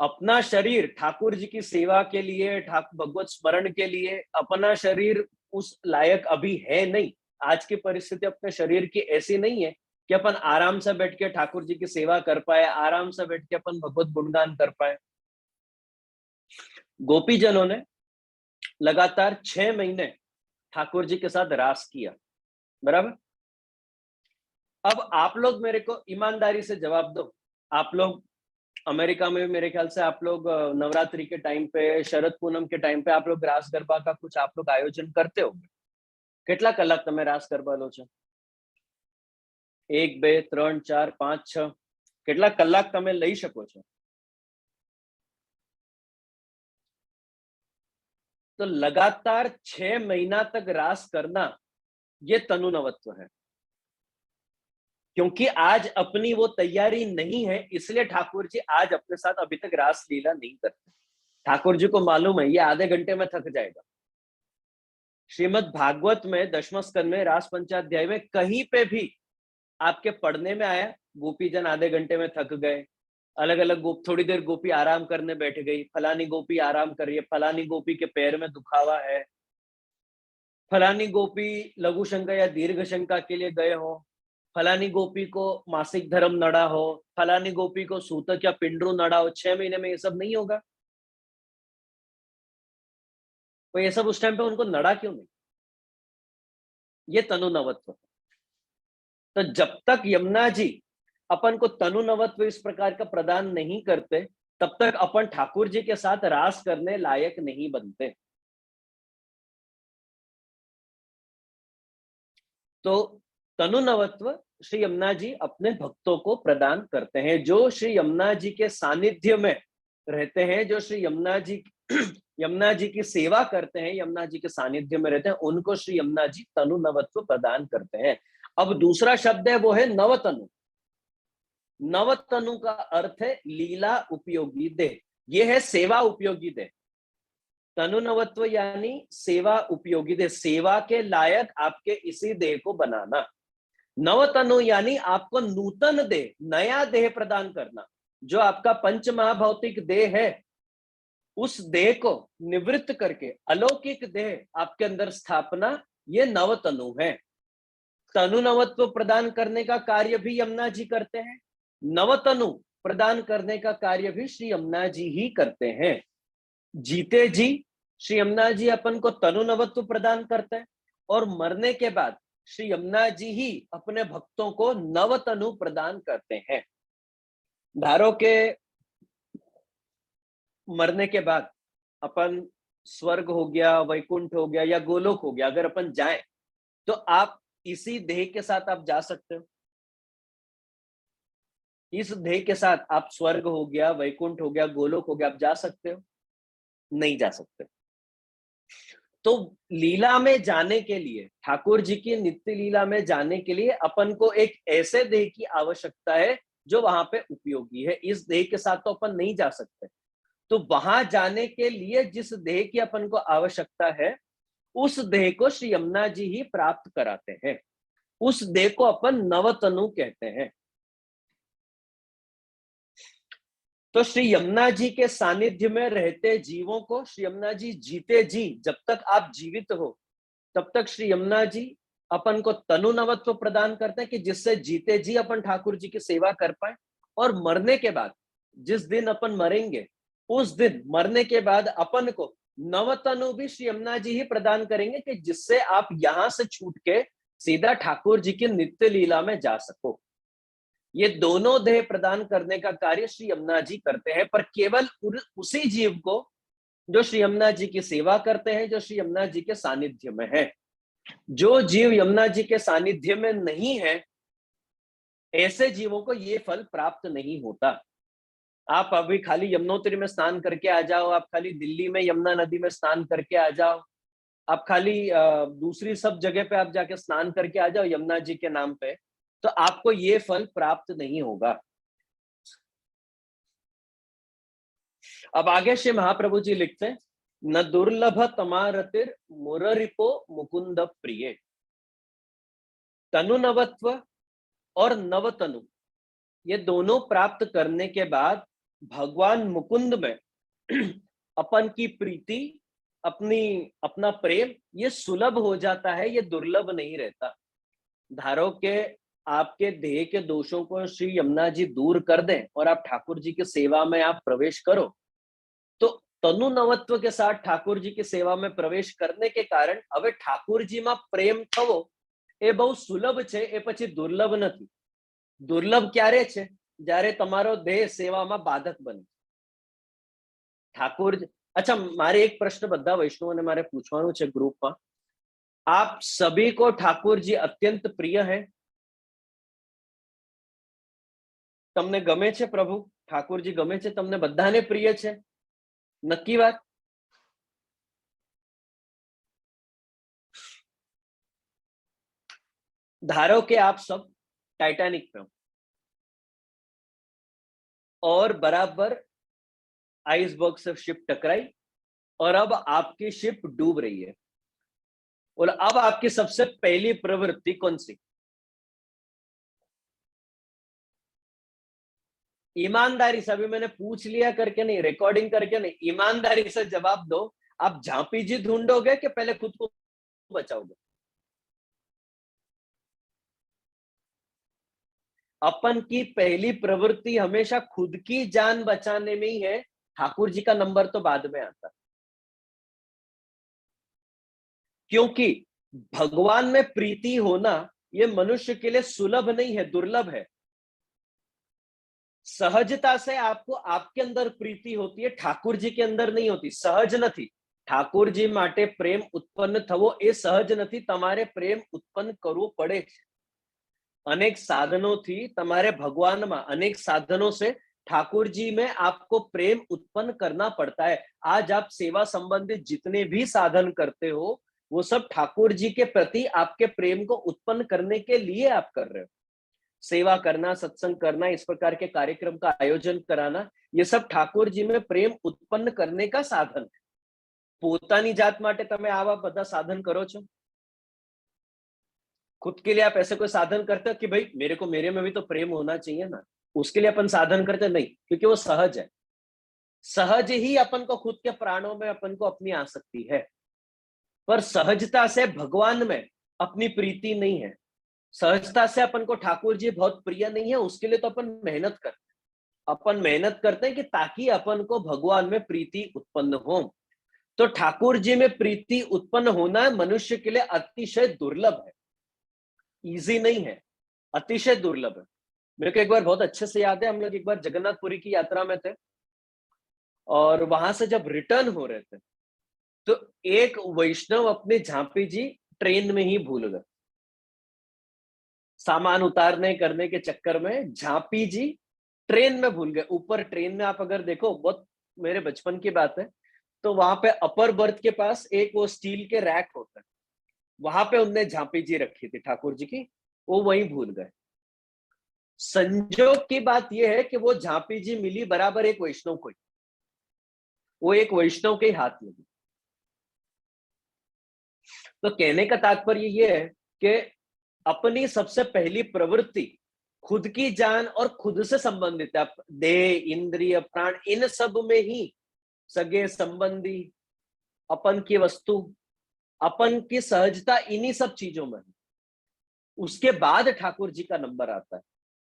अपना शरीर ठाकुर जी की सेवा के लिए, ठाकुर भगवत स्मरण के लिए, अपना शरीर उस लायक अभी है नहीं। आज की परिस्थिति अपने शरीर की ऐसी नहीं है कि अपन आराम से बैठ के ठाकुर जी की सेवा कर पाए, आराम से बैठ के अपन भगवत गुणगान कर पाए। गोपीजनों ने लगातार 6 महीने ठाकुर जी के साथ रास किया, बराबर। अब आप लोग मेरे को ईमानदारी से जवाब दो, आप लोग अमेरिका में मेरे ख्याल से आप लोग नवरात्रि के टाइम पे, शरद पूनम के टाइम पे आप लोग रास गरबा का कुछ आप लोग आयोजन करते हो? કેટલા કલાક તમે રાસ ગરબા લો છો? 1, 2, 3, 4, 5, 6 કેટલા કલાક તમે લઈ શકો છો? तो लगातार 6 महीना तक रास करना ये तनुनवत्व है। क्योंकि आज अपनी वो तैयारी नहीं है, इसलिए ठाकुर जी आज अपने साथ अभी तक रास लीला नहीं करते। ठाकुर जी को मालूम है ये आधे घंटे में थक जाएगा। श्रीमद् भागवत में दशम स्कंद में रास पंचाध्याय में कहीं पे भी आपके पढ़ने में आया गोपीजन आधे घंटे में थक गए, अलग अलग थोड़ी देर गोपी आराम करने बैठ गई, फलानी गोपी आराम कर रही है, फलानी गोपी के पैर में दुखावा है, फलानी गोपी लघु शंका या दीर्घ शंका के लिए गए हो, फलानी गोपी को मासिक धर्म नड़ा हो, फलानी गोपी को सूतक या पिंडरू नड़ा हो। 6 महीने में ये सब नहीं होगा। तो ये सब उस टाइम पे उनको नड़ा क्यों नहीं? ये तनुनवत्व। तो जब तक यमुना जी अपन को तनुनवत्व इस प्रकार का प्रदान नहीं करते, तब तक अपन ठाकुर जी के साथ रास करने लायक नहीं बनते। तो तनुनवत्व श्री यमुना जी अपने भक्तों को प्रदान करते हैं, जो श्री यमुना जी के सानिध्य में रहते हैं, जो श्री यमुना जी की सेवा करते हैं, यमुना जी के सानिध्य में रहते हैं, उनको श्री यमुना जी तनुनवत्व प्रदान करते हैं। अब दूसरा शब्द है वो है नवतनु। नवतनु का अर्थ है लीला उपयोगी देह, ये है सेवा उपयोगी देह। तनुनवत्व यानी सेवा उपयोगी देह, सेवा के लायक आपके इसी देह को बनाना। नवतनु यानी आपको नूतन देह, नया देह प्रदान करना। जो आपका पंच महाभौतिक देह है, उस देह को निवृत्त करके अलौकिक देह आपके अंदर स्थापना, ये नवतनु है। तनुनवत्व प्रदान करने का कार्य भी यमुना जी करते हैं, नवतनु प्रदान करने का कार्य भी श्री यमुना जी ही करते हैं। जीते जी श्री यमुना जी अपन को तनुनवत्व प्रदान करते हैं, और मरने के बाद श्री यमुना जी ही अपने भक्तों को नवतनु प्रदान करते हैं। धारो के मरने के बाद अपन स्वर्ग हो गया, वैकुंठ हो गया या गोलोक हो गया, अगर अपन जाएं तो आप इसी देह के साथ आप जा सकते हो। इस देह के साथ आप स्वर्ग हो गया, वैकुंठ हो गया, गोलोक हो गया, आप जा सकते हो? नहीं जा सकते। तो लीला में जाने के लिए, ठाकुर जी की नित्य लीला में जाने के लिए अपन को एक ऐसे देह की आवश्यकता है जो वहां पे उपयोगी है। इस देह के साथ तो अपन नहीं जा सकते। तो वहां जाने के लिए जिस देह की अपन को आवश्यकता है, उस देह को श्री यमुना जी ही प्राप्त कराते हैं। उस देह को अपन नवतनु कहते हैं। तो श्री यमुना जी के सानिध्य में रहते जीवों को श्री यमुना जी जीते जी, जब तक आप जीवित हो तब तक श्री यमुना जी अपन को तनु नवत्व प्रदान करते हैं कि जिससे जीते जी अपन ठाकुर जी की सेवा कर पाए। और मरने के बाद, जिस दिन अपन मरेंगे, उस दिन मरने के बाद अपन को नवतनु भी श्री यमुना जी ही प्रदान करेंगे कि जिससे आप यहां से छूट के सीधा ठाकुर जी की नित्य लीला में जा सको। ये दोनों देह प्रदान करने का कार्य श्री यमुना जी करते हैं, पर केवल उसी जीव को जो श्री यमुना जी की सेवा करते हैं, जो श्री यमुना जी के सानिध्य में है। जो जीव यमुना जी के सानिध्य में नहीं है, ऐसे जीवों को ये फल प्राप्त नहीं होता। आप अभी खाली यमुनोत्री में स्नान करके आ जाओ, आप खाली दिल्ली में यमुना नदी में स्नान करके आ जाओ, आप खाली दूसरी सब जगह पे आप जाके स्नान करके आ जाओ यमुना जी के नाम पे, तो आपको ये फल प्राप्त नहीं होगा। अब आगे श्री महाप्रभु जी लिखते हैं, न दुर्लभ तमारतिर मुररिपो मुकुंद प्रिय। तनु नवत्व और नवतनु, ये दोनों प्राप्त करने के बाद भगवान मुकुंद में अपन की प्रीति, अपना प्रेम, ये सुलभ हो जाता है, ये दुर्लभ नहीं रहता। धारो के आपके देह के दोषों को श्री यमुना जी दूर कर दें और आप ठाकुर जी की सेवा में आप प्रवेश करो, तो तनु नवत्व के साथ ठाकुर जी की सेवा में प्रवेश करने के कारण હવે ઠાકોરજીમાં પ્રેમ થવો એ બહુ સુલભ છે, એ પછી દુર્લભ નથી। દુર્લભ ક્યારે છે? જ્યારે તમારો દેહ સેવામાં બાધક બને। ઠાકોર, अच्छा, મારે એક પ્રશ્ન બધા વૈષ્ણવોને મારે પૂછવાનું છે ગ્રુપમાં, आप सभी को ठाकुर जी अत्यंत प्रिय है? તમને ગમે છે પ્રભુ? ઠાकुर जी ગમે છે તમને? બધાને પ્રિય છે? નક્કી વાત? धारो के आप सब टाइटैनिक में हो और बराबर आइसबर्ग से शिप टकराई और अब आपकी शिप डूब रही है, और अब आपकी सबसे पहली प्रवृत्ति कौन सी? ईमानदारी से, अभी मैंने पूछ लिया करके नहीं, रिकॉर्डिंग करके नहीं, ईमानदारी से जवाब दो। आप झांपी जी ढूंढोगे कि पहले खुद को बचाओगे? अपन की पहली प्रवृत्ति हमेशा खुद की जान बचाने में ही है, ठाकुर जी का नंबर तो बाद में आता। क्योंकि भगवान में प्रीति होना ये मनुष्य के लिए सुलभ नहीं है, दुर्लभ है। सहजता से आपको आपके अंदर प्रीति होती है, ठाकुर जी के अंदर नहीं होती। सहज નથી। ઠાકોર જી માટે પ્રેમ ઉત્પન્ન થવો એ સહજ નથી, તમારે પ્રેમ ઉત્પન્ન કરવો પડે છે। अनेक साधनों थी तुम्हारे भगवान में, अनेक साधनों से ठाकुर जी में आपको प्रेम उत्पन्न करना पड़ता है। आज आप सेवा संबंधित जितने भी साधन करते हो, वो सब ठाकुर जी के प्रति आपके प्रेम को उत्पन्न करने के लिए आप कर रहे हो। सेवा करना, सत्संग करना, इस प्रकार के कार्यक्रम का आयोजन कराना, ये सब ठाकुर जी में प्रेम उत्पन्न करने का साधन है। पोतानी जात माटे तमे आवा बधा साधन करो छो? खुद के लिए आप ऐसे कोई साधन करते हो कि भाई मेरे को, मेरे में भी तो प्रेम होना चाहिए ना, उसके लिए अपन साधन करते नहीं, क्योंकि वो सहज है। सहज ही अपन को खुद के प्राणों में अपन को अपनी आसक्ति है, पर सहजता से भगवान में अपनी प्रीति नहीं है। सहजता से अपन को ठाकुर जी बहुत प्रिय नहीं है, उसके लिए तो अपन मेहनत करते हैं। अपन मेहनत करते हैं कि ताकि अपन को भगवान में प्रीति उत्पन्न हो। तो ठाकुर जी में प्रीति उत्पन्न होना मनुष्य के लिए अतिशय दुर्लभ है, इजी नहीं है, अतिशय दुर्लभ है। मेरे को एक बार बहुत अच्छे से याद है, हम लोग एक बार जगन्नाथपुरी की यात्रा में थे और वहां से जब रिटर्न हो रहे थे तो एक वैष्णव अपने झांपी जी ट्रेन में ही भूल गए। सामान उतारने करने के चक्कर में झांपी जी ट्रेन में भूल गए। ऊपर ट्रेन में आप अगर देखो, बहुत मेरे बचपन की बात है, तो वहां पे अपर बर्थ के पास एक वो स्टील के रैक होता है, वहां पे उनने झांपी जी रखी थी ठाकुर जी की, वो वहीं भूल गए। संजोग की बात यह है कि वो झांपी जी मिली बराबर एक वैष्णव को, वो एक वैष्णव के हाथ लगी। तो कहने का तात्पर्य यह है कि अपनी सबसे पहली प्रवृत्ति खुद की जान और खुद से संबंधित है। देह, इंद्रिय, प्राण, इन सब में ही सगे संबंधी, अपन की वस्तु, अपन की सहजता, इन्हीं सब चीजों में है। उसके बाद ठाकुर जी का नंबर आता है।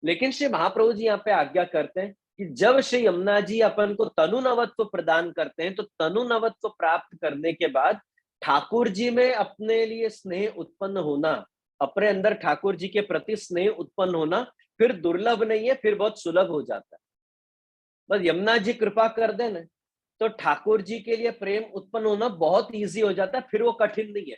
लेकिन श्री महाप्रभु जी यहाँ पे आज्ञा करते हैं कि जब श्री यमुना जी अपन को तनु नवत्व प्रदान करते हैं, तो तनु नवत्व प्राप्त करने के बाद ठाकुर जी में अपने लिए स्नेह उत्पन्न होना, अपने अंदर ठाकुर जी के प्रति स्नेह उत्पन्न होना फिर दुर्लभ नहीं है, फिर बहुत सुलभ हो जाता है। बस यमुना जी कृपा कर देना तो ठाकुर जी के लिए प्रेम उत्पन्न होना बहुत इजी हो जाता है, फिर वो कठिन नहीं है।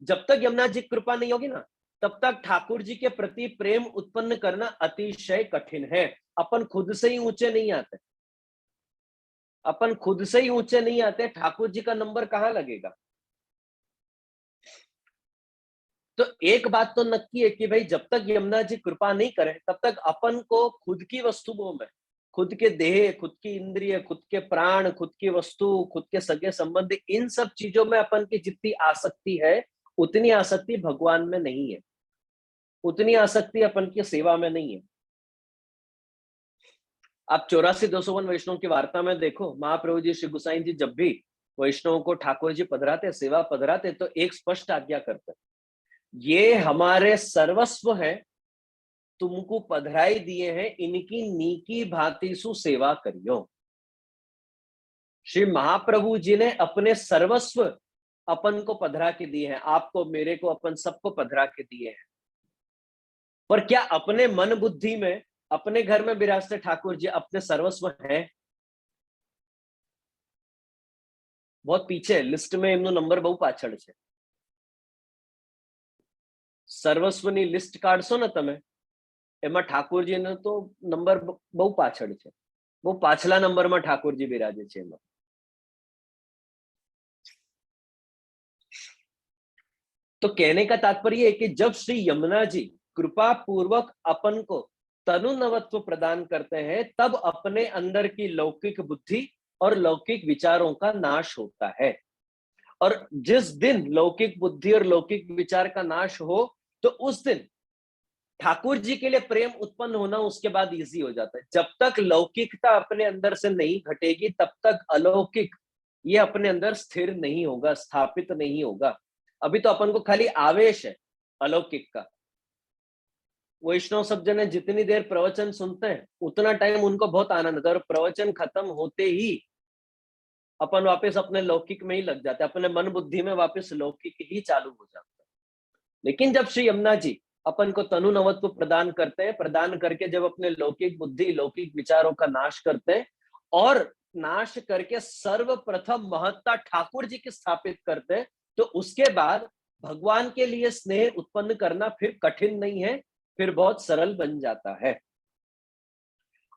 जब तक यमुना जी कृपा नहीं होगी ना, तब तक ठाकुर जी के प्रति प्रेम उत्पन्न करना अतिशय कठिन है। अपन खुद से ही ऊंचे नहीं आते, अपन खुद से ही ऊंचे नहीं आते, ठाकुर जी का नंबर कहां लगेगा। तो एक बात तो नक्की है कि भाई जब तक यमुना जी कृपा नहीं करे, तब तक अपन को खुद की वस्तुओं में, खुद के देह, खुद की इंद्रिय, खुद के प्राण, खुद की वस्तु, खुद के सगे संबंधी, इन सब चीजों में अपन की जितनी आसक्ति है, उतनी आसक्ति भगवान में नहीं है, उतनी आसक्ति अपन की सेवा में नहीं है। आप 84-201 वैष्णव की वार्ता में देखो, महाप्रभु जी, श्री गुसाई जी जब भी वैष्णवों को ठाकुर जी पधराते, सेवा पधराते, तो एक स्पष्ट आज्ञा करते, ये हमारे सर्वस्व है, तुमको पधराई दिए हैं, इनकी नीकी भांति सु सेवा करियो। श्री महाप्रभु जी ने अपने सर्वस्व अपन को पधरा के दिए हैं, आपको, मेरे को, अपन सबको पधरा के दिए हैं। पर क्या अपने मन बुद्धि में, अपने घर में विराजते ठाकुर जी अपने सर्वस्व हैं? बहुत पीछे लिस्ट में एमनो नंबर बहु पाछળ છે। સર્વસ્વની લિસ્ટ કાઢશો ને તમે, એમાં ઠાકોરજીનો તો નંબર બહુ પાછળ છે, બહુ પાછલા નંબરમાં ઠાકોરજી બિરાજે છે એમાં। तो कहने का तात्पर्य है कि जब श्री यमुना जी कृपा पूर्वक अपन को तनु नवत्व प्रदान करते हैं, तब अपने अंदर की लौकिक बुद्धि और लौकिक विचारों का नाश होता है। और जिस दिन लौकिक बुद्धि और लौकिक विचार का नाश हो, तो उस दिन ठाकुर जी के लिए प्रेम उत्पन्न होना उसके बाद इजी हो जाता है। जब तक लौकिकता अपने अंदर से नहीं घटेगी, तब तक अलौकिक ये अपने अंदर स्थिर नहीं होगा, स्थापित नहीं होगा। अभी तो अपन को खाली आवेश है अलौकिक का। वैष्णव सब जने जितनी देर प्रवचन सुनते हैं, उतना टाइम उनको बहुत आनंद आता है, और प्रवचन खत्म होते ही अपन वापस अपने लौकिक में ही लग जाते हैं, अपने मन बुद्धि में वापस लौकिक ही चालू हो जाता है। लेकिन जब श्री यमुना जी अपन को तनु नवत्व प्रदान करते हैं, प्रदान करके जब अपने लौकिक बुद्धि, लौकिक विचारों का नाश करते हैं, और नाश करके सर्वप्रथम महत्ता ठाकुर जी की स्थापित करते हैं, तो उसके बाद भगवान के लिए स्नेह उत्पन्न करना फिर कठिन नहीं है, फिर बहुत सरल बन जाता है।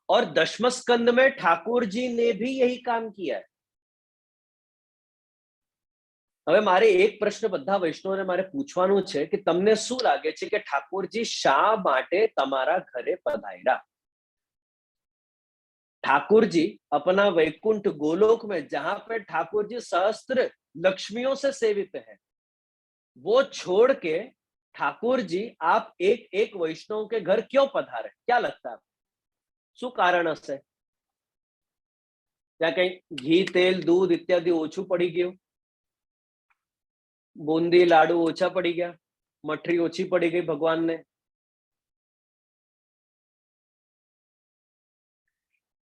और दशम स्कंद में ठाकुर जी ने भी यही काम किया है। હવે મારે એક પ્રશ્ન બધા વૈષ્ણવને મારે પૂછવાનું છે કે તમને શું લાગે છે કે ઠાકોરજી શા માટે તમારા ઘરે પધાર્યા? ठाकुर जी अपना वैकुंठ गोलोक में, जहां पे ठाकुर जी सहस्त्र लक्ष्मियों से सेवित हैं, वो छोड़ के ठाकुर जी आप एक एक वैष्णव के घर क्यों पधारे? क्या लगता है शू कारण हशे? क्या कहीं घी, तेल, दूध इत्यादि ओछू पड़ी गયું? बूंदी लाडू ओछा पड़ी गया? मठरी ओछी पड़ी गई भगवान ने?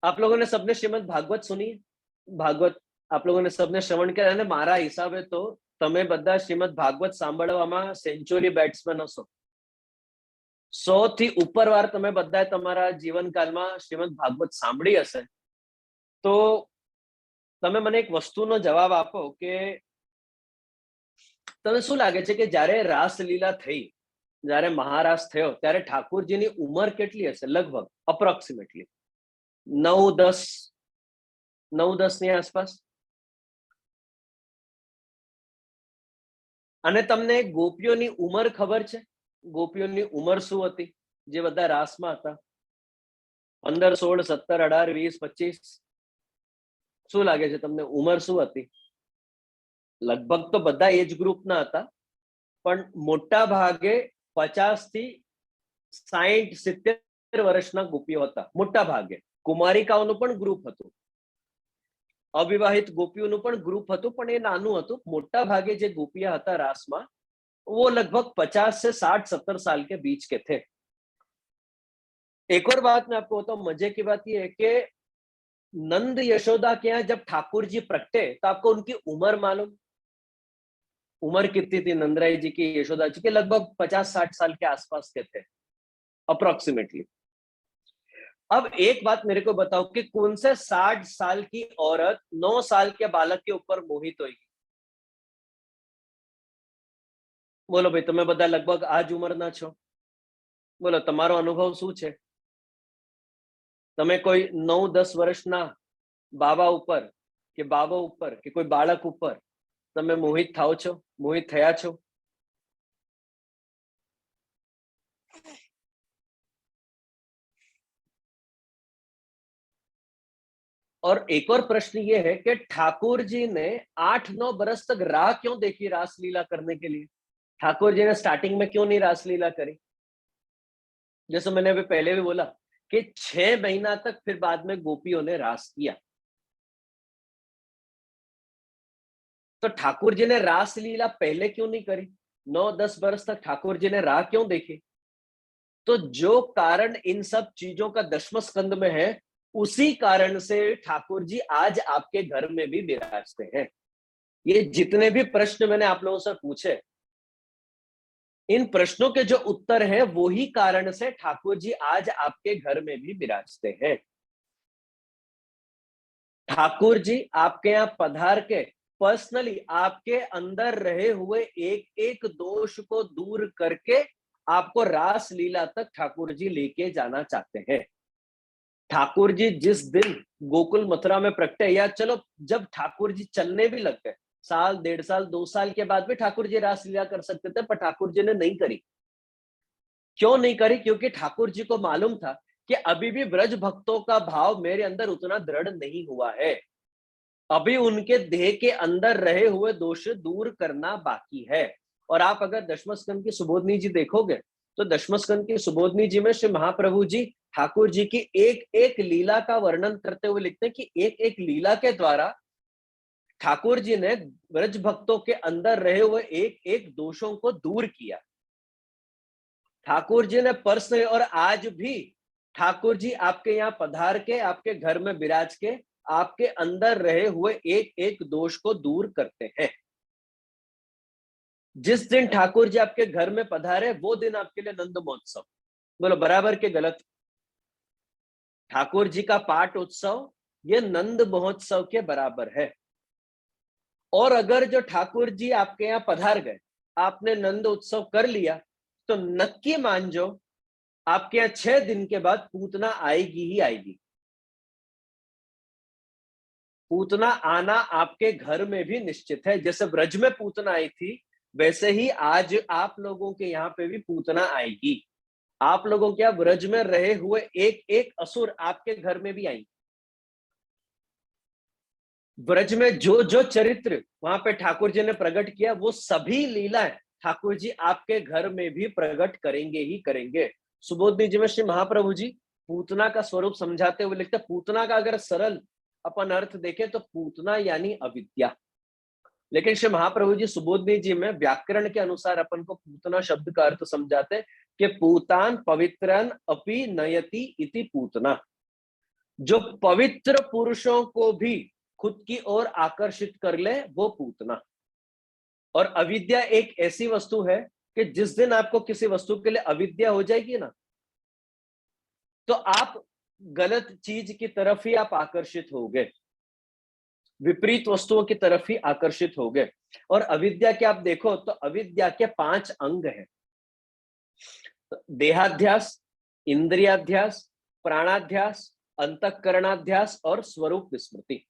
आप लोगों ने सबने श्रीमद् भागवत सुनी? भागवत आप लोगों ने सबने श्रवण किया है? मारा हिसाबे तो તમે બધા શ્રીમદ્ ભાગવત સાંભળવામાં સેન્ચુરી બેટ્સમેન હશો। 100 થી ઉપર વાર તમે બધાએ તમારા જીવનકાળમાં શ્રીમદ્ ભાગવત સાંભળી હશે। તો તમે મને એક વસ્તુનો જવાબ આપો કે તમને શું લાગે છે કે જ્યારે રાસલીલા થઈ, જ્યારે મહારાસ થયો, ત્યારે ઠાકોરજીની ઉંમર કેટલી હશે? લગભગ અપ્રોક્સિમેટલી 9-10 ની આસપાસ। અને તમને ગોપીઓની ઉંમર ખબર છે? ગોપીઓની ઉંમર શું હતી જે બધા રાસમાં હતા? 15, 16, 17, 18, 20, 25? શું લાગે છે તમને ઉંમર શું હતી? લગભગ તો બધા એજ ગ્રુપના હતા, પણ મોટા ભાગે 50 થી 60, 70 વર્ષના ગોપીઓ હતા. મોટા ભાગે કુમારિકાઓનું પણ ગ્રુપ હતું, અવિવાહિત ગોપીઓનું પણ ગ્રુપ હતું, પણ એ નાનું હતું. મોટા ભાગે જે ગોપિयां હતા रास में, वो लगभग 50 से 60, 70 साल के बीच के थे. एक और बात मैं आपको बताऊं, मजे की बात यह है कि नंद यशोदा के यहाँ जब ठाकुर जी प्रगटे तो आपको उनकी उम्र मालूम? उम्र कितनी थी नंदराय जी की, यशोदा जी की? लगभग 50-60 साल के आसपास के थे अप्रोक्सीमेटली. अब एक बात मेरे को बताओ कि कौन से 60 साल की औरत 9 साल के बालक के ऊपर मोहित होगी? बोलो भाई, તમે બધા લગભગ આ જ ઉંમરના છો. બોલો તમારો અનુભવ શું છે? તમે કોઈ 9-10 વર્ષના બાબા ઉપર કે બાબા ઉપર કે કોઈ બાળક ઉપર તમે મોહિત થાઓ છો? મોહિત થયા છો? और एक और प्रश्न ये है कि ठाकुर जी ने 8-9 बरस तक राह क्यों देखी रासलीला करने के लिए? ठाकुर जी ने स्टार्टिंग में क्यों नहीं रासलीला करी? जैसे मैंने अभी पहले भी बोला कि 6 महीना तक फिर बाद में गोपियों ने रास किया. तो ठाकुर जी ने रासलीला पहले क्यों नहीं करी? 9-10 बरस तक ठाकुर जी ने राह क्यों देखी? तो जो कारण इन सब चीजों का दशम स्कंद में है, उसी कारण से ठाकुर जी आज आपके घर में भी विराजते हैं. ये जितने भी प्रश्न मैंने आप लोगों से पूछे, इन प्रश्नों के जो उत्तर हैं, वो ही कारण से ठाकुर जी आज आपके घर में भी विराजते हैं. ठाकुर जी आपके यहाँ पधार के पर्सनली आपके अंदर रहे हुए एक एक दोष को दूर करके आपको रास लीला तक ठाकुर जी लेके जाना चाहते हैं. ठाकुर जी जिस दिन गोकुल मथुरा में प्रकटे, या चलो जब ठाकुर जी चलने भी लग गए, साल, 1.5 साल, 2 साल के बाद भी ठाकुर जी रास लीला कर सकते थे, पर ठाकुर जी ने नहीं करी. क्यों नहीं करी? क्योंकि ठाकुर जी को मालूम था कि अभी भी ब्रज भक्तों का भाव मेरे अंदर उतना दृढ़ नहीं हुआ है. अभी उनके देह के अंदर रहे हुए दोष दूर करना बाकी है. और आप अगर दशम स्कंद की सुबोधनी जी देखोगे, तो दशम स्कंद की सुबोधनी जी में श्री महाप्रभु जी ठाकुर जी की एक एक लीला का वर्णन करते हुए लिखते हैं कि एक एक लीला के द्वारा ठाकुर जी ने ब्रज भक्तों के अंदर रहे हुए एक एक दोषों को दूर किया. ठाकुर जी ने पर्सनली, और आज भी ठाकुर जी आपके यहाँ पधार के आपके घर में विराज के आपके अंदर रहे हुए एक एक दोष को दूर करते हैं. जिस दिन ठाकुर जी आपके घर में पधारे, वो दिन आपके लिए नंद महोत्सव. बोलो बराबर के गलत? ठाकुर जी का पाठ उत्सव ये नंद महोत्सव के बराबर है. और अगर जो ठाकुर जी आपके यहाँ पधार गए, आपने नंद उत्सव कर लिया, तो नक्की मान जो आपके यहाँ 6 दिन के बाद पूतना आएगी ही आएगी. पूतना आना आपके घर में भी निश्चित है. जैसे ब्रज में पूतना आई थी, वैसे ही आज आप लोगों के यहाँ पे भी पूतना आएगी. आप लोगों के यहाँ ब्रज में रहे हुए एक एक असुर आपके घर में भी आएंगे. ब्रज में जो जो चरित्र वहां पे ठाकुर जी ने प्रकट किया, वो सभी लीलाएं ठाकुर जी आपके घर में भी प्रकट करेंगे ही करेंगे. सुबोधनी जी में श्री महाप्रभु जी पूतना का स्वरूप समझाते हुए लिखते, पूतना का अगर सरल अपन अर्थ देखें तो पूतना यानी अविद्या. लेकिन श्री महाप्रभु जी सुबोधनी जी में व्याकरण के अनुसार अपन को पूतना शब्द का अर्थ समझाते कि पूतान पवित्रन अपि नयति इति पूतना. जो पवित्र पुरुषों को भी खुद की ओर आकर्षित कर ले, वो पूतना. और अविद्या एक ऐसी वस्तु है कि जिस दिन आपको किसी वस्तु के लिए अविद्या हो जाएगी ना, तो आप गलत चीज की तरफ ही आप आकर्षित होगे, विपरीत वस्तुओं की तरफ ही आकर्षित होगे. और अविद्या के आप देखो तो अविद्या के 5 अंग हैं: देहाध्यास, इंद्रियाध्यास, प्राणाध्यास, अंतःकरणाध्यास और स्वरूप विस्मृति.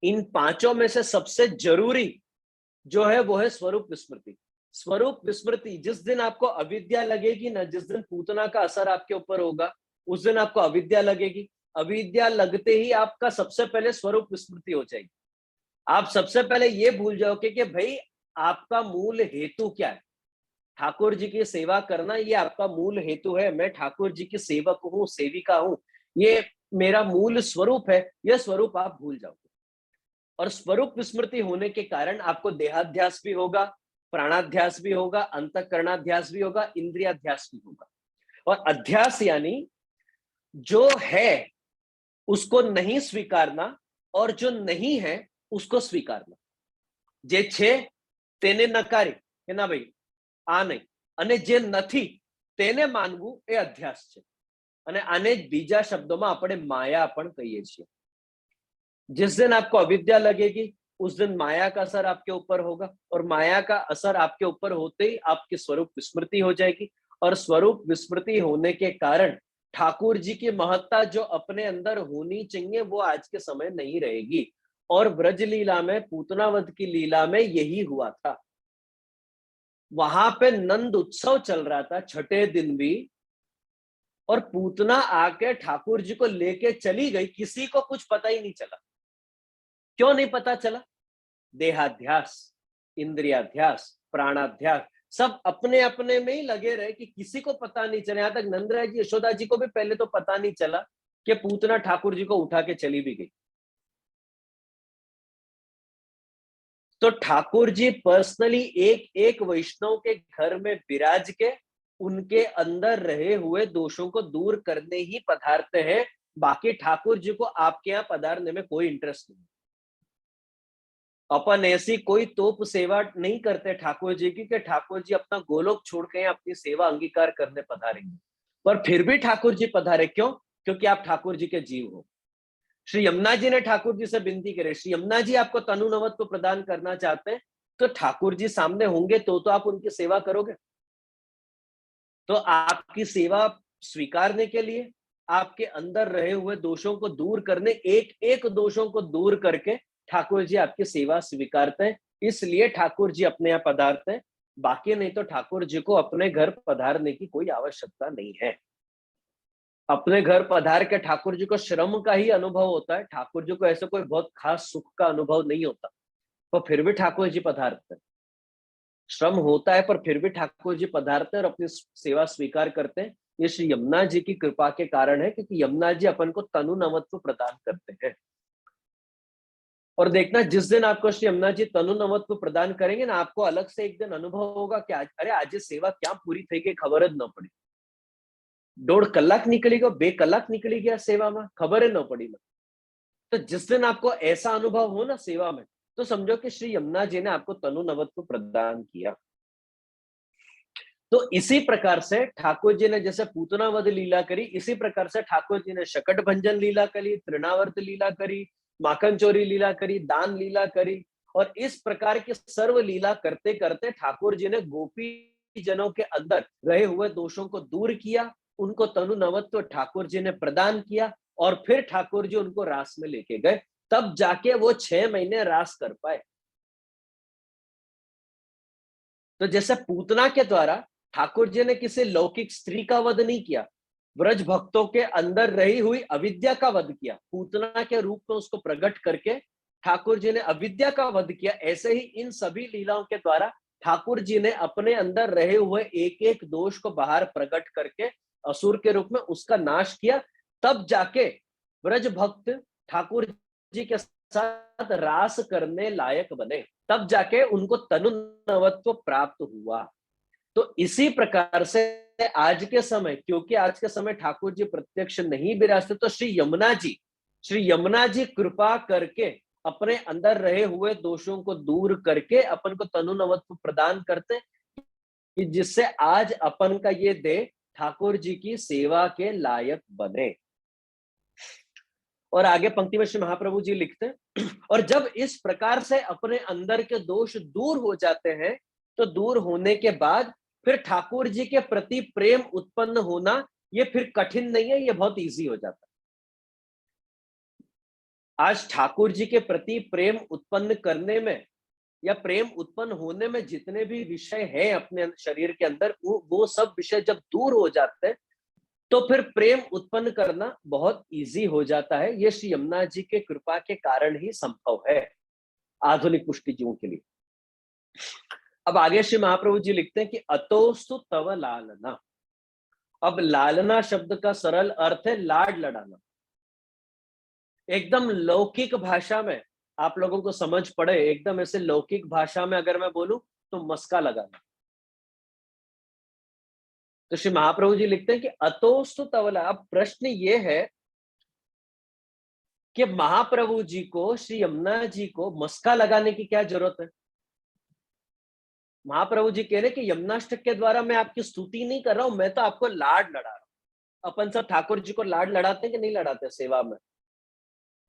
इन 5 में से सबसे जरूरी जो है वो है स्वरूप विस्मृति। स्वरूप विस्मृति, जिस दिन आपको अविद्या लगेगी ना, जिस दिन पूतना का असर आपके ऊपर होगा, उस दिन आपको अविद्या लगेगी। अविद्या लगते ही आपका सबसे पहले स्वरूप विस्मृति हो जाएगी। आप सबसे पहले ये भूल जाओगे कि भाई आपका मूल हेतु क्या है। ठाकुर जी की सेवा करना ये आपका मूल हेतु है। मैं ठाकुर जी की सेवक हूँ, सेविका हूँ, ये मेरा मूल स्वरूप है। यह स्वरूप आप भूल जाओगे और स्वरूप विस्मृति होने के कारण आपको देहाध्यास भी होगा, प्राणाध्यास भी होगा, अंतःकरणाध्यास भी होगा, इंद्रियाध्यास भी होगा। और अध्यास यानी जो है उसको नहीं स्वीकारना और जो नहीं है उसको स्वीकारना। जे छे તેને નકારી કે ના ભાઈ આ નહીં, અને જે નથી તેને માનવું એ અધ્યાસ છે। અને આને જ બીજા શબ્દોમાં આપણે માયા પણ કહીએ છીએ। जिस दिन आपको अविद्या लगेगी उस दिन माया का असर आपके ऊपर होगा और माया का असर आपके ऊपर होते ही आपकी स्वरूप विस्मृति हो जाएगी। और स्वरूप विस्मृति होने के कारण ठाकुर जी की महत्ता जो अपने अंदर होनी चाहिए वो आज के समय नहीं रहेगी। और ब्रज लीला में, पूतनावध की लीला में यही हुआ था। वहां पे नंद उत्सव चल रहा था छठे दिन भी, और पूतना आके ठाकुर जी को लेके चली गई, किसी को कुछ पता ही नहीं चला। क्यों नहीं पता चला? देहाध्यास, इंद्रियाध्यास, प्राणाध्यास सब अपने अपने में ही लगे रहे कि किसी को पता नहीं चला। यहां तक नंदराय जी, यशोदा जी को भी पहले तो पता नहीं चला कि पूतना ठाकुर जी को उठा के चली भी गई। तो ठाकुर जी पर्सनली एक एक वैष्णव के घर में विराज के उनके अंदर रहे हुए दोषों को दूर करने ही पधारते हैं। बाकी ठाकुर जी को आपके यहाँ पधारने में कोई इंटरेस्ट नहीं। अपन ऐसी कोई तोप सेवा नहीं करते ठाकुर जी की कि ठाकुर जी अपना गोलोक छोड़ के अपनी सेवा अंगीकार करने पधारेंगे। पर फिर भी ठाकुर जी पधारे, क्यों? क्योंकि आप ठाकुर जी के जीव हो। श्री यमुना जी ने ठाकुर जी से विनती करे, श्री यमुना जी आपको तनु नवत्व प्रदान करना चाहते हैं तो ठाकुर जी सामने होंगे तो आप उनकी सेवा करोगे। तो आपकी सेवा स्वीकारने के लिए, आपके अंदर रहे हुए दोषों को दूर करने, एक एक दोषों को दूर करके ठाकुर जी आपकी सेवा स्वीकारते हैं। इसलिए ठाकुर जी अपने यहाँ पधारते हैं। बाकी नहीं तो ठाकुर जी को अपने घर पधारने की कोई आवश्यकता नहीं है। अपने घर पधार के ठाकुर जी को श्रम का ही अनुभव होता है। ठाकुर जी को ऐसे कोई बहुत खास सुख का अनुभव नहीं होता, तो फिर भी ठाकुर जी पधारते हैं। श्रम होता है पर फिर भी ठाकुर जी पधारते हैं और अपनी सेवा स्वीकार करते हैं। ये श्री यमुना जी की कृपा के कारण है, क्योंकि यमुना जी अपन को तनु नवत्व प्रदान करते हैं। और देखना, जिस दिन आपको श्री यमुना जी तनु नवत्व प्रदान करेंगे ना, आपको अलग से एक दिन अनुभव होगा कि अरे आज सेवा क्या पूरी થઈ ગઈ, खबर ज न पड़ी। 1.5 કલાક निकली गयो, 2 કલાક निकली गया सेवा में, खबर न पड़ी। तो जिस दिन आपको ऐसा अनुभव हो ना सेवा में, तो समझो कि श्री यमुना जी ने आपको तनु नवत्व प्रदान किया। तो इसी प्रकार से ठाकुर जी ने जैसे पूतनावध लीला करी, इसी प्रकार से ठाकुर जी ने शकट भंजन लीला करी, तृणावर्त लीला करी, माखन चोरी लीला करी, दान लीला करी। और इस प्रकार की सर्व लीला करते करते ठाकुर जी ने गोपी जनों के अंदर रहे हुए दोषों को दूर किया, उनको तनु नवत्व ठाकुर जी ने प्रदान किया। और फिर ठाकुर जी उनको रास में लेके गए, तब जाके वो 6 महीने रास कर पाए। तो जैसे पूतना के द्वारा ठाकुर जी ने किसी लौकिक स्त्री का वध नहीं किया, ब्रज भक्तों के अंदर रही हुई अविद्या का वध किया। पूतना के रूप में उसको प्रकट करके ठाकुर जी ने अविद्या का वध किया। ऐसे ही इन सभी लीलाओं के द्वारा ठाकुर जी ने अपने अंदर रहे हुए एक एक दोष को बाहर प्रकट करके असुर के रूप में उसका नाश किया। तब जाके ब्रज भक्त ठाकुर जी के साथ रास करने लायक बने, तब जाके उनको तनु नवत्व प्राप्त हुआ। तो इसी प्रकार से आज के समय, क्योंकि आज के समय ठाकुर जी प्रत्यक्ष नहीं विराजते, तो श्री यमुना जी कृपा करके अपने अंदर रहे हुए दोषों को दूर करके अपन को तनु नवत्व प्रदान करते, कि जिससे आज अपन का ये देह ठाकुर जी की सेवा के लायक बने। और आगे पंक्ति में श्री महाप्रभु जी लिखते हैं, और जब इस प्रकार से अपने अंदर के दोष दूर हो जाते हैं, तो दूर होने के बाद फिर ठाकुर जी के प्रति प्रेम उत्पन्न होना ये फिर कठिन नहीं है, ये बहुत इजी हो जाता है। आज ठाकुर जी के प्रति प्रेम उत्पन्न करने में या प्रेम उत्पन्न होने में जितने भी विषय हैं अपने शरीर के अंदर, वो सब विषय जब दूर हो जाते हैं तो फिर प्रेम उत्पन्न करना बहुत इजी हो जाता है। ये श्री यमुना जी के कृपा के कारण ही संभव है आधुनिक पुष्टि जीवों के लिए। अब आगे श्री महाप्रभु जी लिखते हैं कि अतोस्तु तव लालना। अब लालना शब्द का सरल अर्थ है लाड लड़ाना। एकदम लौकिक भाषा में आप लोगों को समझ पड़े, एकदम ऐसे लौकिक भाषा में अगर मैं बोलूं तो मस्का लगाना। तो श्री महाप्रभु जी लिखते हैं कि अतोस्तु तवला। अब प्रश्न ये है कि महाप्रभु जी को, श्री यमुना जी को मस्का लगाने की क्या जरूरत है? महाप्रभु जी कह रहे कि यमुनाष्टक के द्वारा मैं आपकी स्तुति नहीं कर रहा हूं, मैं तो आपको लाड लड़ा रहा हूं। अपन सब ठाकुर जी को लाड लड़ाते हैं कि नहीं लड़ाते? सेवा में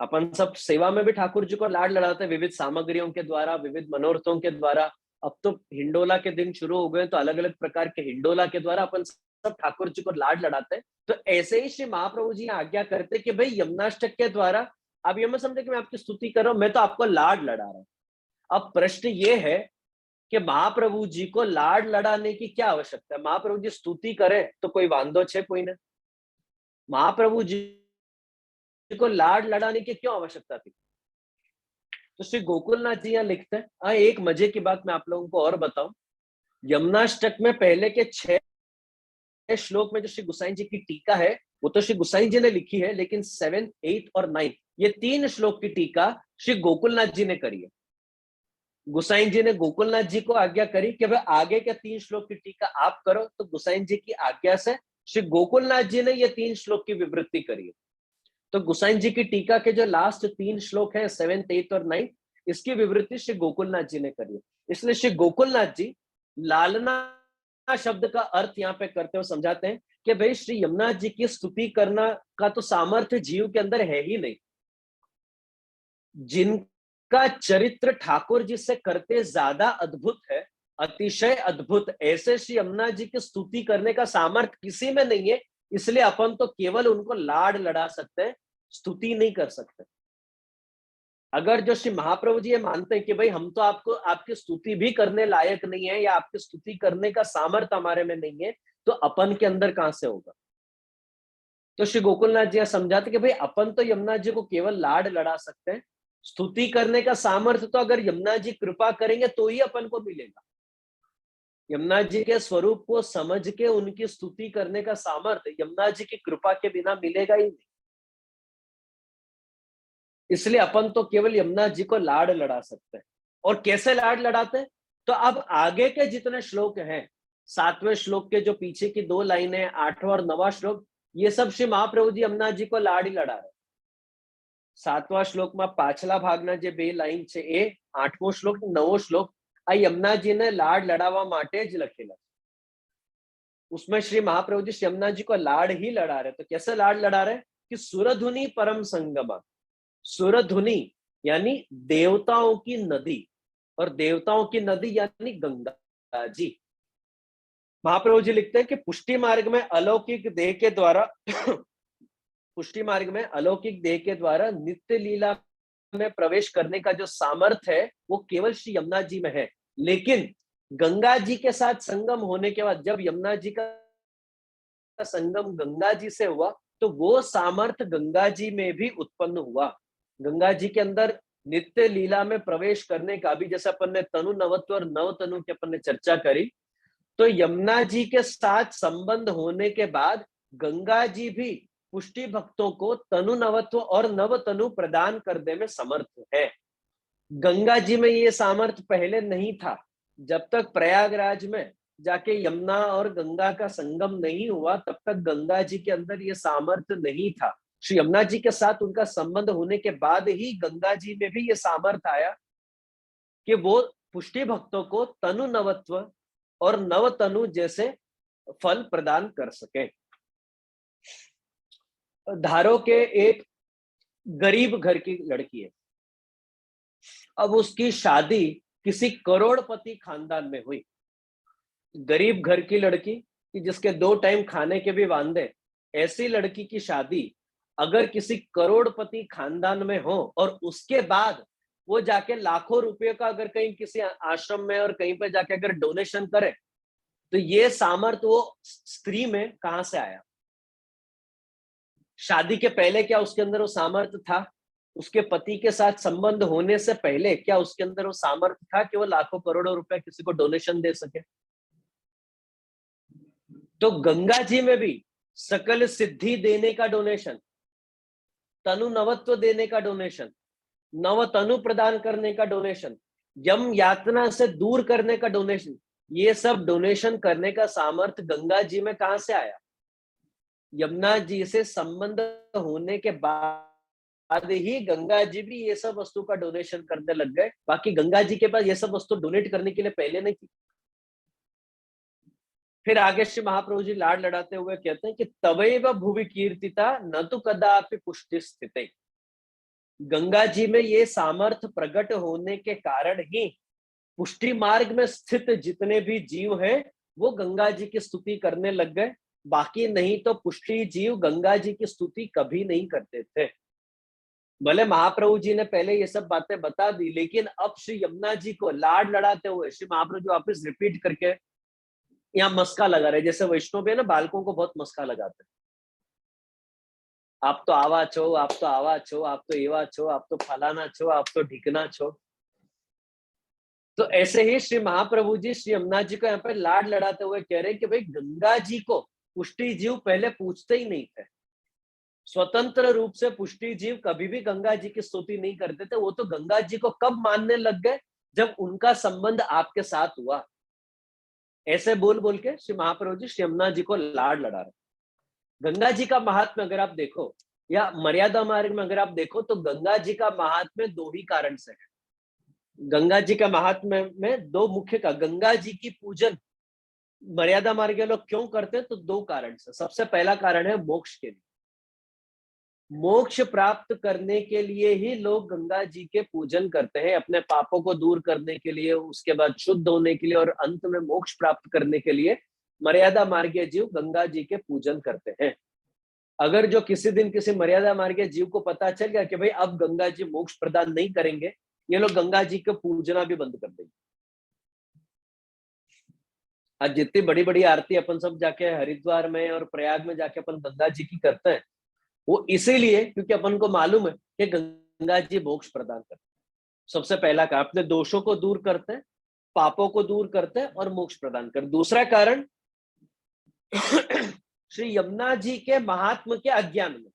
अपन सब सेवा में भी ठाकुर जी को लाड लड़ाते हैं, विविध सामग्रियों के द्वारा, विविध मनोरथों के द्वारा। अब तो हिंडोला के दिन शुरू हो गए, तो अलग अलग प्रकार के हिंडोला के द्वारा अपन सब ठाकुर जी को लाड लड़ाते हैं। तो ऐसे ही श्री महाप्रभु जी आज्ञा करते कि भाई यमुनाष्टक के द्वारा आप ये मत समझे कि मैं आपकी स्तुति कर रहा हूं, मैं तो आपको लाड लड़ा रहा हूं। अब प्रश्न ये है कि महाप्रभु जी को लाड लड़ाने की क्या आवश्यकता है? महाप्रभु जी स्तुति करें तो कोई वांदो छे कोई ने? महाप्रभु जी को लाड लड़ाने की क्यों आवश्यकता थी? तो श्री गोकुलनाथ जी यहाँ लिखते हैं, एक मजे की बात मैं आप लोगों को और बताऊं। यमुनाष्टक में पहले के 6 श्लोक में जो श्री गुसाई जी की टीका है, वो तो श्री गुसाई जी ने लिखी है, लेकिन 7, 8 और 9 ये 3 श्लोक की टीका श्री गोकुलनाथ जी ने करी है। गुसाई जी ने गोकुलनाथ जी को आज्ञा करी कि भाई आगे के 3 श्लोक की टीका आप करो, तो गुसाई जी की आज्ञा से श्री गोकुलनाथ जी ने ये 3 श्लोक की विवृत्ति करी है। तो गुसाई जी की टीका के जो लास्ट 3 श्लोक हैं, 7, 8 और 9, इसकी विवृत्ति श्री गोकुलनाथ जी ने करी है। इसलिए श्री गोकुलनाथ जी लालना शब्द का अर्थ यहाँ पे करते हुए समझाते हैं कि भाई श्री यमुना जी की स्तुति करना का तो सामर्थ्य जीव के अंदर है ही नहीं। जिनका चरित्र ठाकुर जी से करते ज्यादा अद्भुत है, अतिशय अद्भुत, ऐसे श्री यमुना जी की स्तुति करने का सामर्थ्य किसी में नहीं है। इसलिए अपन तो केवल उनको लाड लड़ा सकते हैं, स्तुति नहीं कर सकते। अगर जो श्री महाप्रभु जी ये मानते हैं कि भाई हम तो आपको आपकी स्तुति भी करने लायक नहीं है, या आपकी स्तुति करने का सामर्थ्य हमारे में नहीं है, तो अपन के अंदर कहां से होगा? तो श्री गोकुलनाथ जी समझाते कि भाई अपन तो यमुना जी को केवल लाड लड़ा सकते हैं, स्तुति करने का सामर्थ्य तो अगर यमुना जी कृपा करेंगे तो ही अपन को मिलेगा। यमुना जी के स्वरूप को समझ के उनकी स्तुति करने का सामर्थ्य यमुना जी की कृपा के बिना मिलेगा ही नहीं। इसलिए अपन तो केवल यमुना जी को लाड लड़ा सकते हैं। और कैसे लाड लड़ाते हैं? तो अब आगे के जितने श्लोक हैं, 7वें श्लोक के जो पीछे की 2 लाइनें, 8वां और 9वां श्लोक, ये सब श्री महाप्रभु जी यमुना जी को लाड ही लड़ा रहे। 7वां श्लोक में पाछला भागना जे 2 लाइन છે એ, 8મો શ્લોક 9મો શ્લોક આ યમુનાજીને લાડ લડાવવા માટે જ લખેલા છે। उसमें श्री महाप्रभु जी यमुना जी को लाड ही लड़ा रहे। तो कैसे लाड लड़ा रहे? कि सुरधुनी परम संगमा। सुरधुनी यानी देवताओं की नदी, और देवताओं की नदी यानी गंगा जी। महाप्रभु जी लिखते हैं कि पुष्टि मार्ग में अलौकिक देह के द्वारा पुष्टि मार्ग में अलौकिक देह के द्वारा नित्य लीला में प्रवेश करने का जो सामर्थ्य है वो केवल श्री यमुना जी में है। लेकिन गंगा जी के साथ संगम होने के बाद, जब यमुना जी का संगम गंगा जी से हुआ, तो वो सामर्थ्य गंगा जी में भी उत्पन्न हुआ। गंगा जी के अंदर नित्य लीला में प्रवेश करने का भी, जैसे अपन ने तनु नवत्व और नव तनु की अपन ने चर्चा करी, तो यमुना जी के साथ संबंध होने के बाद गंगा जी भी पुष्टि भक्तों को तनु नवत्व और नव तनु प्रदान करने में समर्थ है। गंगा जी में ये सामर्थ्य पहले नहीं था। जब तक प्रयागराज में जाके यमुना और गंगा का संगम नहीं हुआ, तब तक गंगा जी के अंदर ये सामर्थ्य नहीं था। श्री यमुना जी के साथ उनका संबंध होने के बाद ही गंगा जी में भी ये सामर्थ्य आया कि वो पुष्टि भक्तों को तनु नवत्व और नव तनु जैसे फल प्रदान कर सके। धारो के एक गरीब घर की लड़की है। अब उसकी शादी किसी करोड़पति खानदान में हुई। गरीब घर की लड़की कि जिसके 2 टाइम खाने के भी वांदे, ऐसी लड़की की शादी अगर किसी करोड़पति खानदान में हो और उसके बाद वो जाके लाखों रुपए का अगर कहीं किसी आश्रम में और कहीं पे जाके अगर डोनेशन करे, तो ये सामर्थ्य वो स्त्री में कहां से आया? शादी के पहले क्या उसके अंदर वो सामर्थ्य था? उसके पति के साथ संबंध होने से पहले क्या उसके अंदर वो सामर्थ्य था कि वो लाखों करोड़ों रुपए किसी को डोनेशन दे सके? तो गंगा जी में भी सकल सिद्धि देने का डोनेशन, तनु नवत्व देने का डोनेशन, नव तनु प्रदान करने का डोनेशन, यम यातना से दूर करने का डोनेशन, ये सब डोनेशन करने का सामर्थ्य गंगा जी में कहां से आया? यमुना जी से संबंध होने के बाद ही गंगा जी भी ये सब वस्तु का डोनेशन करने लग गए। बाकी गंगा जी के पास ये सब वस्तु डोनेट करने के लिए पहले नहीं थी। फिर आगे श्री महाप्रभु जी लाड लड़ाते हुए कहते हैं कि तवैव भुवि कीर्तिता न तो कदापि पुष्टि स्थिते। गंगा जी में ये सामर्थ्य प्रकट होने के कारण ही पुष्टि मार्ग में स्थित जितने भी जीव हैं वो गंगा जी की स्तुति करने लग गए। बाकी नहीं तो पुष्टि जीव गंगा जी की स्तुति कभी नहीं करते थे। भले महाप्रभु जी ने पहले ये सब बातें बता दी, लेकिन अब श्री यमुना जी को लाड लड़ाते हुए श्री महाप्रभु जी वापस रिपीट करके यहाँ मस्का लगा रहे। जैसे वैष्णव है ना, बालकों को बहुत मस्का लगाते हैं, आप तो आवा छो, आप तो आवा छो, आप तो एवा छो, आप तो फलाना छो, आप तो ढिकना छो। तो ऐसे ही श्री महाप्रभु जी श्री यमुना जी को यहाँ पे लाड लड़ाते हुए कह रहे हैं कि भाई गंगा जी को पुष्टि जीव पहले पूछते ही नहीं थे। स्वतंत्र रूप से पुष्टि जीव कभी भी गंगा जी की स्तुति नहीं करते थे। वो तो गंगा जी को कब मानने लग गए? जब उनका संबंध आपके साथ हुआ। ऐसे बोल बोल के श्री महाप्रभु जी श्री यमुना जी को लाड लड़ा रहे। गंगा जी का महात्म्य अगर आप देखो या मर्यादा मार्ग में अगर आप देखो तो गंगा जी का महात्म्य दो ही कारण से है। गंगा जी का महात्म्य में दो मुख्य का, गंगा जी की पूजन मर्यादा मार्ग के लोग क्यों करते हैं? तो दो कारण से। सबसे पहला कारण है मोक्ष के लिए। मोक्ष प्राप्त करने के लिए ही लोग गंगा जी के पूजन करते हैं, अपने पापों को दूर करने के लिए, उसके बाद शुद्ध होने के लिए और अंत में मोक्ष प्राप्त करने के लिए मर्यादा मार्गीय जीव गंगा जी के पूजन करते हैं। अगर जो किसी दिन किसी मर्यादा मार्गीय जीव को पता चल गया कि भाई अब गंगा जी मोक्ष प्रदान नहीं करेंगे, ये लोग गंगा जी को पूजना भी बंद कर देंगे। आज जितनी बड़ी बड़ी आरती अपन सब जाके हरिद्वार में और प्रयाग में जाके अपन गंगा जी की करते हैं, वो इसीलिए क्योंकि अपन को मालूम है कि गंगा जी मोक्ष प्रदान करते हैं। सबसे पहला काम, अपने दोषों को दूर करते हैं, पापों को दूर करते हैं और मोक्ष प्रदान करते हैं। दूसरा कारण श्री यमुना जी के महात्म के अज्ञान में।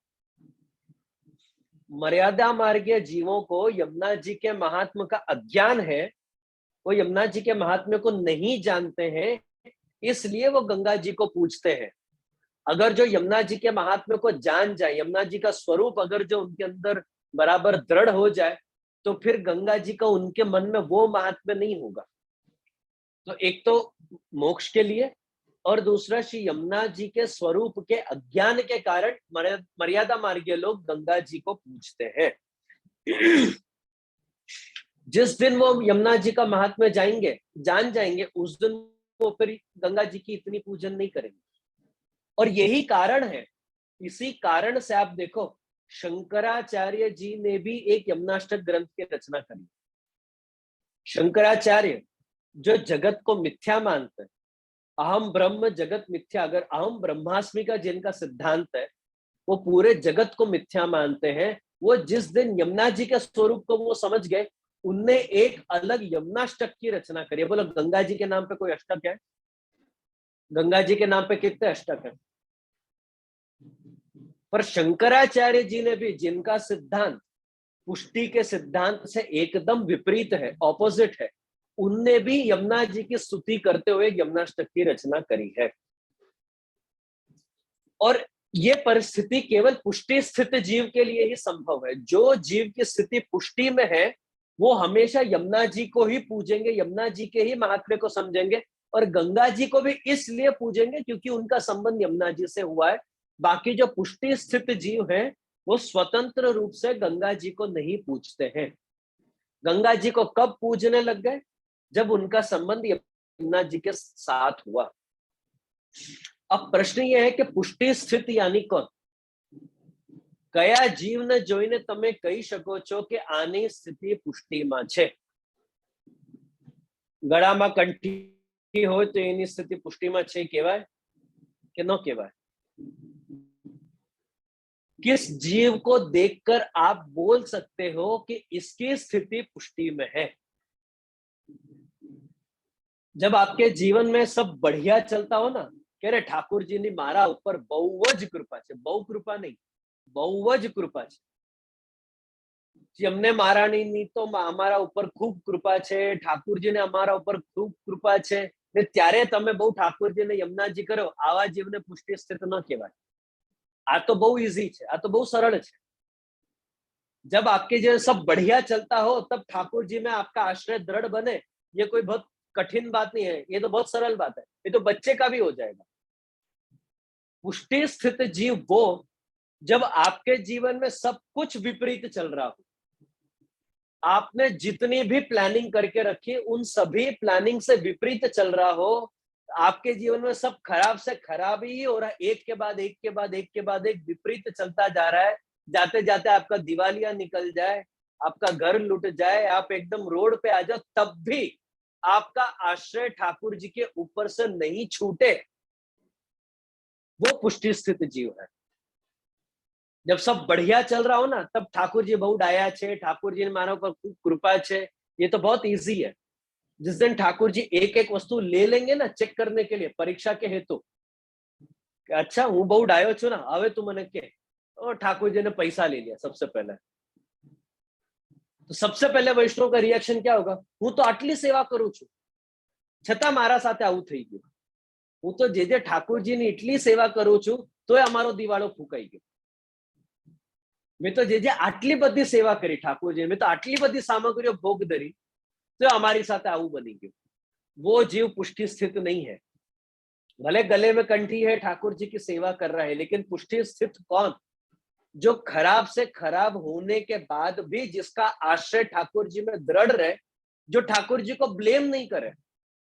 मर्यादा मार्गीय जीवों को यमुना जी के महात्म का अज्ञान है, वो यमुना जी के महात्म्य को नहीं जानते हैं, इसलिए वो गंगा जी को पूछते हैं। अगर जो यमुना जी के महात्म्य को जान जाए, यमुना जी का स्वरूप अगर जो उनके अंदर बराबर दृढ़ हो जाए, तो फिर गंगा जी का उनके मन में वो महात्म्य नहीं होगा। तो एक तो मोक्ष के लिए और दूसरा श्री यमुना जी के स्वरूप के अज्ञान के कारण मर्यादा मार्गीय लोग गंगा जी को पूछते हैं। जिस दिन वो यमुना जी का महात्म्य जान जाएंगे, उस दिन वो फिर गंगा जी की इतनी पूजन नहीं करेंगे। और यही कारण है, इसी कारण से आप देखो शंकराचार्य जी ने भी एक यमुनाष्टक ग्रंथ की रचना करी। शंकराचार्य जो जगत को मिथ्या मानते हैं, अहम ब्रह्म जगत मिथ्या, अगर अहम ब्रह्मास्मि का जिनका सिद्धांत है, वो पूरे जगत को मिथ्या मानते हैं। वो जिस दिन यमुना जी के स्वरूप को वो समझ गए, उनने एक अलग यमुनाष्टक की रचना करी। बोलो गंगा जी के नाम पे कोई अष्टक है? गंगा जी के नाम पे कितने अष्टक है? पर शंकराचार्य जी ने भी, जिनका सिद्धांत पुष्टि के सिद्धांत से एकदम विपरीत है, ऑपोजिट है, उनने भी यमुना जी की स्तुति करते हुए यमुनाष्टक की रचना करी है। और ये परिस्थिति केवल पुष्टि स्थित जीव के लिए ही संभव है। जो जीव की स्थिति पुष्टि में है, वो हमेशा यमुना जी को ही पूजेंगे, यमुना जी के ही महात्म्य को समझेंगे और गंगा जी को भी इसलिए पूजेंगे क्योंकि उनका संबंध यमुना जी से हुआ है। बाकी जो पुष्टि स्थित जीव हैं, वो स्वतंत्र रूप से गंगा जी को नहीं पूजते हैं। गंगा जी को कब पूजने लग गए? जब उनका संबंध यमुना जी के साथ हुआ। अब प्रश्न यह है कि पुष्टि स्थित यानी कौन? કયા જીવને જોઈને તમે કહી શકો છો કે આની સ્થિતિ પુષ્ટિમાં છે? ગળામાં કંઠી હોય તો એની સ્થિતિ પુષ્ટિમાં છે કહેવાય કે ન કહેવાય? किस जीव को देखकर आप बोल सकते हो कि इसकी स्थिति पुष्टि में है? जब आपके जीवन में सब बढ़िया चलता हो ना, कह रहे ठाकुर जी ने मारा ऊपर बहु ज कृपा છે, बहु कृपा नहीं, बहु જ કૃપા છે. અમને મહારાણીની તો અમારા ઉપર ખૂબ કૃપા છે, ઠાકુરજીને અમારા ઉપર ખૂબ કૃપા છે, ને ત્યારે તમે બહુ ઠાકુરજીને યમુનાજી કરો, આવા જીવને પુષ્ટિ સ્થિત ન કહેવાય. आ तो बहुत इजी है, आ तो बहुत सरल है. जब आपके जो सब बढ़िया चलता हो तब ठाकुर जी में आपका आश्रय दृढ़ बने, ये कोई बहुत कठिन बात नहीं है, ये तो बहुत सरल बात है, ये तो बच्चे का भी हो जाएगा. पुष्टि स्थित जीव वो जब आपके जीवन में सब कुछ विपरीत चल रहा हो, आपने जितनी भी प्लानिंग करके रखी उन सभी प्लानिंग से विपरीत चल रहा हो, आपके जीवन में सब खराब से खराब ही हो रहा है, एक के बाद एक के बाद एक के बाद एक विपरीत चलता जा रहा है. जाते जाते आपका दिवालिया निकल जाए, आपका घर लुट जाए, आप एकदम रोड पे आ जाओ, तब भी आपका आश्रय ठाकुर जी के ऊपर से नहीं छूटे, वो पुष्टि स्थित जीव है. जब सब बढ़िया चल रहा हो ना, तब ठाकुर जी बहुत डाया छे, ठाकुर जी ने मारा ऊपर खूब कृपा छे, ये तो बहुत इजी है. जिस दिन ठाकुर जी एक एक वस्तु ले लेंगे ना चेक करने के लिए, परीक्षा के हेतु, अच्छा हूँ बहुत डायो छू ना, हवे तू मने के, और ठाकुर जी ने पैसा ले लिया सबसे पहले, तो सबसे पहले वैष्णव का रिएक्शन क्या होगा? हूँ तो आटली सेवा करू छू, छता मारा साथे आવું થઈ ગયું. હું તો જે ઠાકુરજી ની એટલી સેવા કરું છું તોય અમારો દિવાળો ફૂંકાઈ ગયો. મેં તો જે આટલી બધી સેવા કરી ઠાકુરજી, મેં તો આટલી બધી સામગ્રીઓ ભોગ ધરી, तो हमारी साथ आऊ बनी गयो. वो जीव पुष्टि स्थित नहीं है. भले गले में कंठी है, ठाकुर जी की सेवा कर रहा है, लेकिन पुष्टि स्थित कौन? जो खराब से खराब होने के बाद भी जिसका आश्रय ठाकुर जी में दृढ़ रहे, जो ठाकुर जी को ब्लेम नहीं करे.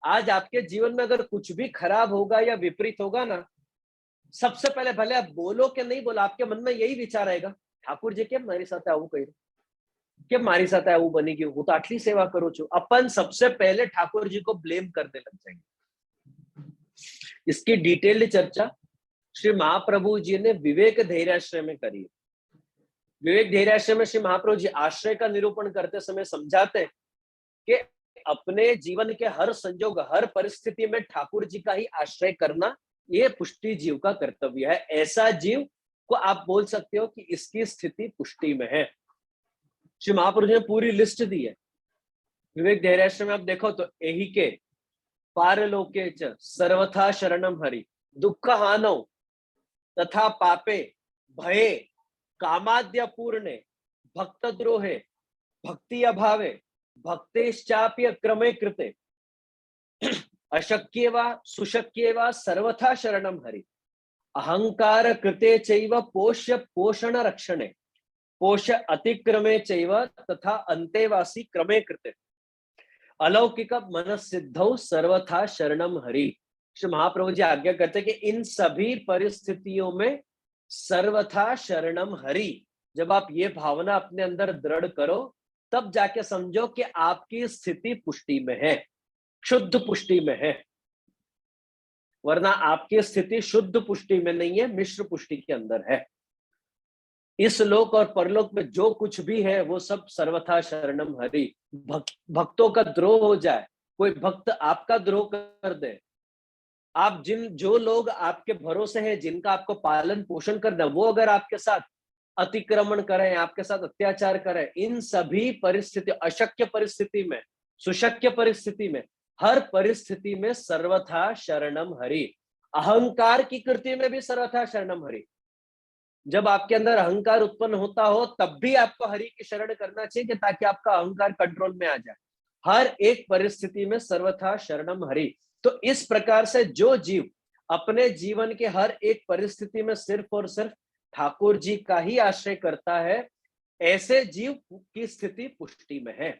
आज आपके जीवन में अगर कुछ भी खराब होगा या विपरीत होगा ना, सबसे पहले भले आप बोलो कि नहीं बोलो, आपके मन में यही विचार आएगा, ठाकुर जी केम मारी साथे आવું કર્યું, કે મારી સાથે આવું બની ગયું, હું તો આટલી સેવા કરું છું. अपन सबसे पहले ठाकुर जी को ब्लेम करने लग जाएंगे. इसकी डिटेल्ड चर्चा श्री महाप्रभु जी ने विवेक धैर्याश्रय में करी. विवेक धैर्याश्रय में श्री महाप्रभु जी आश्रय का निरूपण करते समय समझाते हैं कि अपने जीवन के हर संजोग, हर परिस्थिति में ठाकुर जी का ही आश्रय करना ये पुष्टि जीव का कर्तव्य है. ऐसा जीव को आप बोल सकते हो कि इसकी स्थिति पुष्टि में है. श्री महाप्रभु जी ने पूरी लिस्ट दी है. विवेक धैर्याश्रय में आप देखो तो यही के पारलोके च सर्वथा शरणम हरि, दुख हानौ तथा पापे भये कामाद्य पूर्णे भक्त द्रोहे भक्ति अभावे भक्तेश्चाप्य क्रमे कृते अशक्ये वा सुशक्ये वा सर्वथा शरणम हरि, अहंकार कृते चैव पोष्य पोषण रक्षणे पोष अतिक्रमे चैव तथा अंतेवासी क्रमे कृते अलौकिक मनसिद्धौ सर्वथा शरणम हरि. श्री महाप्रभु जी आज्ञा करते कि इन सभी परिस्थितियों में सर्वथा शरणम हरि, जब आप ये भावना अपने अंदर दृढ़ करो, तब जाके समझो कि आपकी स्थिति पुष्टि में है, शुद्ध पुष्टि में है. वरना आपकी स्थिति शुद्ध पुष्टि में नहीं है, मिश्र पुष्टि के अंदर है. इस लोक और परलोक में जो कुछ भी है वो सब सर्वथा शरणम हरि. भक्तों का द्रोह हो जाए, कोई भक्त आपका द्रोह कर दे, आप जो लोग आपके भरोसे हैं, जिनका आपको पालन पोषण करना, वो अगर आपके साथ अतिक्रमण करें, आपके साथ अत्याचार करें, इन सभी परिस्थिति, अशक्य परिस्थिति में, सुशक्य परिस्थिति में, हर परिस्थिति में सर्वथा शरणम हरि. अहंकार की कृति में भी सर्वथा शरणम हरि. जब आपके अंदर अहंकार उत्पन्न होता हो तब भी आपको हरि की शरण करना चाहिए कि ताकि आपका अहंकार कंट्रोल में आ जाए. हर एक परिस्थिति में सर्वथा शरणम हरि. तो इस प्रकार से जो जीव अपने जीवन के हर एक परिस्थिति में सिर्फ और सिर्फ ठाकुर जी का ही आश्रय करता है, ऐसे जीव की स्थिति पुष्टि में है.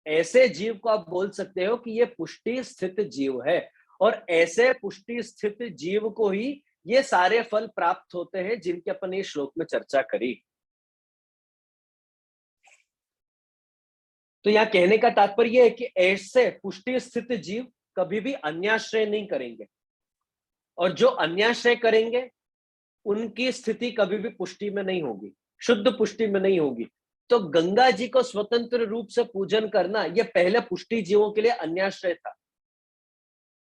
ऐसे जीव को आप बोल सकते हो कि ये पुष्टि स्थित जीव है. और ऐसे पुष्टि स्थित जीव को ही ये सारे फल प्राप्त होते हैं जिनकी अपन इस श्लोक में चर्चा करी। तो यहाँ कहने का तात्पर्य है कि ऐसे पुष्टि स्थित जीव कभी भी अन्याश्रय नहीं करेंगे, और जो अन्याश्रय करेंगे उनकी स्थिति कभी भी पुष्टि में नहीं होगी, शुद्ध पुष्टि में नहीं होगी। तो गंगा जी को स्वतंत्र रूप से पूजन करना यह पहले पुष्टि जीवों के लिए अन्याश्रय था,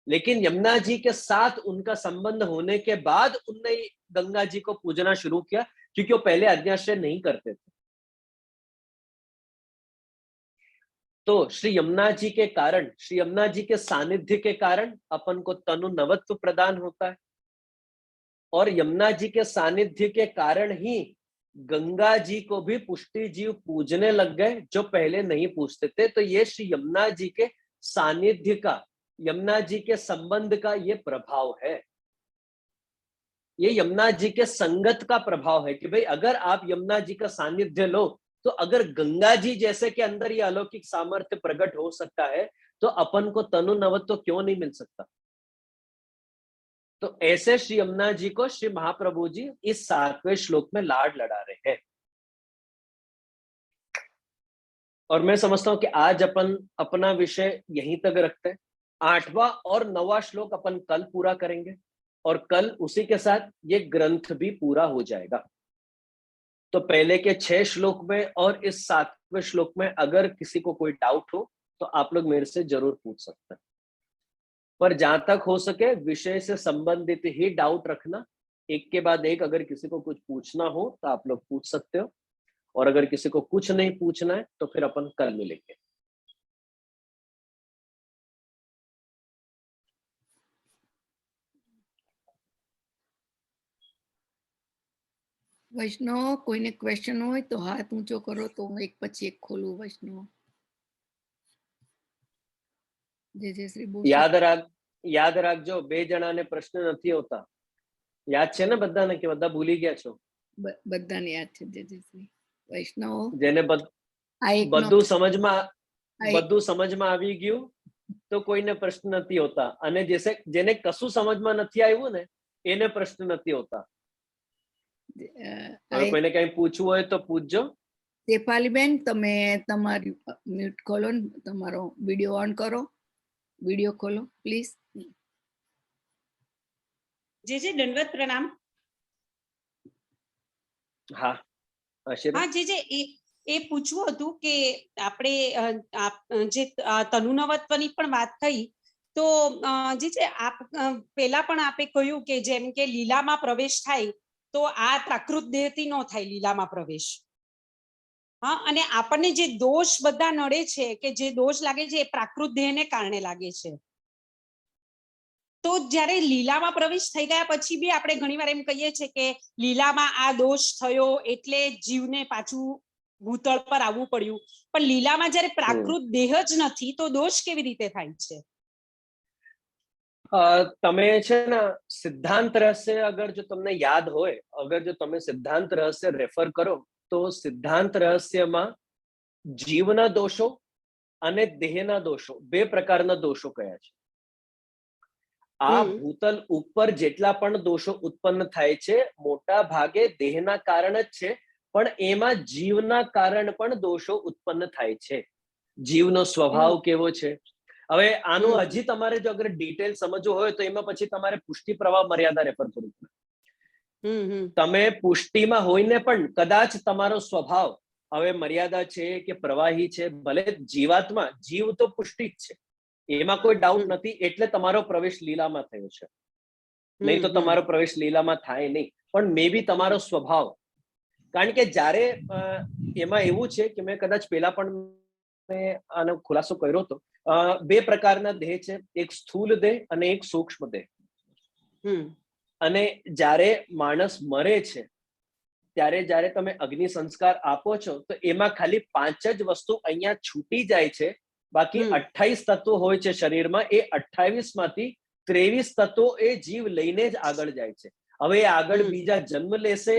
लेकिन यमुना जी के साथ उनका संबंध होने के बाद उनने गंगा जी को पूजना शुरू किया, क्योंकि वो पहले अन्याश्रय नहीं करते थे। तो श्री यमुना जी के कारण, श्री यमुना जी के सानिध्य के कारण अपन को तनु नवत्व प्रदान होता है, और यमुना जी के सानिध्य के कारण ही गंगा जी को भी पुष्टि जीव पूजने लग गए जो पहले नहीं पूजते थे। तो ये श्री यमुना जी के सानिध्य का, यमुना जी के संबंध का ये प्रभाव है, ये यमुना जी के संगत का प्रभाव है कि भाई अगर आप यमुना जी का सानिध्य लो, तो अगर गंगा जी जैसे के अंदर ये अलौकिक सामर्थ्य प्रकट हो सकता है, तो अपन को तनु नवत्व क्यों नहीं मिल सकता। तो ऐसे श्री यमुना जी को श्री महाप्रभु जी इस 7वें श्लोक में लाड लड़ा रहे हैं। और मैं समझता हूं कि आज अपन अपना विषय यहीं तक रखते हैं। 8वां और 9वां श्लोक अपन कल पूरा करेंगे, और कल उसी के साथ ये ग्रंथ भी पूरा हो जाएगा। तो पहले के 6 श्लोक में और इस 7वें श्लोक में अगर किसी को कोई डाउट हो तो आप लोग मेरे से जरूर पूछ सकते हैं, पर जहां तक हो सके विषय से संबंधित ही डाउट रखना। एक के बाद एक अगर किसी को कुछ पूछना हो तो आप लोग पूछ सकते हो, और अगर किसी को कुछ नहीं पूछना है तो फिर अपन कल मिलेंगे। वैष्णव कोई ने क्वेश्चन हो तो हाथ ऊंचो करो तो હું એક પછી એક ખોલું। વૈષ્ણવ જય શ્રી બોલ। યાદ રાખજો, 2 જણાને પ્રશ્ન નથી હોતા। યાદ છે ને બધાને કે બધા ભૂલી ગયા છો? બધાને યાદ છે। જય શ્રી વૈષ્ણવ જેને આ એક બધું સમજમાં આવી ગયું તો કોઈને પ્રશ્ન નથી હોતા, અને જેને કશું સમજમાં નથી આવ્યું ને એને પ્રશ્ન નથી હોતા। કોઈને કઈ પૂછવું હોય તો પૂછજો। શેફાલીબેન તમે તમારી મ્યુટ ખોલો ને તમારો વિડિયો ઓન કરો, વિડિયો ખોલો પ્લીઝ। જે દંડવત પ્રણામ। હા હા જે એ પૂછવું હતું કે આપણે જે તનુનવત્વની પણ વાત થઈ, તો જે આપ પહેલા પણ આપે કહ્યું કે જેમ કે લીલામાં પ્રવેશ થાય તો આ પ્રાકૃત દેહથી ન થાય લીલામાં પ્રવેશ। હા, અને આપણને જે દોષ બધા નડે છે કે જે દોષ લાગે છે એ પ્રાકૃત દેહને કારણે લાગે છે। તો જ્યારે લીલામાં પ્રવેશ થઈ ગયા પછી બી આપણે ઘણીવાર એમ કહીએ છીએ કે લીલામાં આ દોષ થયો એટલે જીવને પાછું ભૂતળ પર આવવું પડ્યું, પણ લીલામાં જ્યારે પ્રાકૃત દેહ જ નથી તો દોષ કેવી રીતે થાય છે? તમે છે ને સિદ્ધાંત રહસ્ય અગર જો તમને યાદ હોય, અગર જો તમે સિદ્ધાંત રહસ્ય રેફર કરો તો સિદ્ધાંત રહસ્યમાં જીવના દોષો અને દેહના દોષો 2 પ્રકારના દોષો કયા છે। આ ભૂતલ ઉપર જેટલા પણ દોષો ઉત્પન્ન થાય છે મોટા ભાગે દેહના કારણ જ છે, પણ એમાં જીવના કારણ પણ દોષો ઉત્પન્ન થાય છે। જીવનો સ્વભાવ કેવો છે। હવે આનું હજી તમારે જો અગર ડિટેલ સમજવું હોય તો એમાં પછી તમારે પુષ્ટિ પ્રવાહ મર્યાદા રેફર કરવું પડે। તમે પુષ્ટિમાં હોઈને પણ કદાચ તમારો સ્વભાવ હવે મર્યાદા છે કે પ્રવાહી છે, ભલે જીવાત્મા જીવ તો પુષ્ટિ જ છે, એમાં કોઈ ડાઉટ નથી, એટલે તમારો પ્રવેશ લીલામાં થયો છે, નહીં તો તમારો પ્રવેશ લીલામાં થાય નહીં। પણ મે બી તમારો સ્વભાવ, કારણ કે જ્યારે એમાં એવું છે કે મેં કદાચ પહેલા પણ આનો ખુલાસો કર્યો હતો, 2 પ્રકારના દેહ છે, એક સ્થૂલ દેહ અને એક સૂક્ષ્મ દેહ। અને જ્યારે માણસ મરે છે ત્યારે જ્યારે તમે અગ્નિ સંસ્કાર આપો છો તો એમાં ખાલી 5 જ વસ્તુ અહીંયા છૂટી જાય છે, બાકી 28 તત્વો હોય છે શરીરમાં, એ 28 માંથી 23 તત્વો એ જીવ લઈને જ આગળ જાય છે। હવે એ આગળ બીજા જન્મ લેશે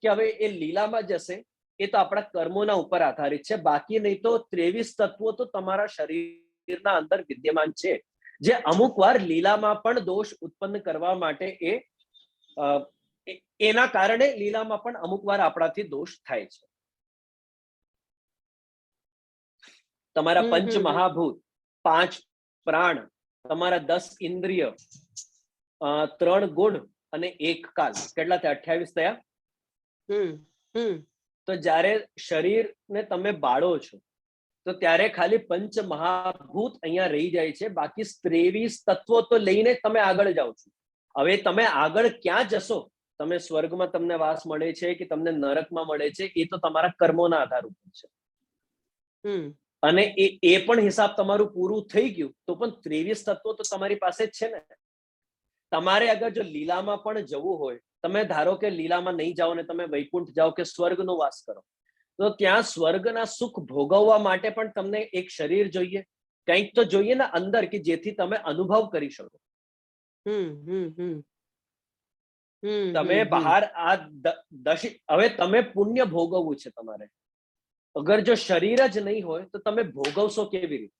કે હવે એ લીલામાં જશે એ તો આપણા કર્મોના ઉપર આધારિત છે, બાકી નહીં તો 23 તત્વો તો તમારા શરીરના અંદર વિદ્યમાન છે, જે અમુક વાર લીલામાં પણ દોષ ઉત્પન્ન કરવા માટે એ એના કારણે લીલામાં પણ અમુક વાર આપણાથી દોષ થાય છે. તમારા પંચ મહાભૂત, 5 પ્રાણ, તમારા 10 ઇન્દ્રિય, 3 ગુણ અને 1 કાલ, કેટલા થયા? 28 થયા. તો જ્યારે શરીરને તમે બાળો છો તો ત્યારે ખાલી પંચ મહાભૂત અહીંયા રહી જાય છે, બાકી 23 તત્વો તો લઈને તમે આગળ જાઓ છો. હવે તમે આગળ ક્યાં જશો, તમે સ્વર્ગમાં તમને વાસ મળે છે કે તમને નરકમાં મળે છે, એ તો તમારા કર્મોના આધાર ઉપર છે. અને એ પણ હિસાબ તમારું પૂરું થઈ ગયું તો પણ 23 તત્વો તો તમારી પાસે જ છે ને. તમારે અગર જો લીલામાં પણ જવું હોય, તમે ધારો કે લીલામાં નહીં જાઓ ને તમે વૈકુંઠ જાઓ કે સ્વર્ગનો વાસ કરો, તો ત્યાં સ્વર્ગના સુખ ભોગવવા માટે પણ તમને એક શરીર જોઈએ, કંઈક તો જોઈએ ને અંદર, કે જેથી તમે અનુભવ કરી શકો. તમે બહાર આ હવે તમે પુણ્ય ભોગવવું છે તમારે. અગર જો શરીર જ નહીં હોય તો તમે ભોગવશો કેવી રીતે?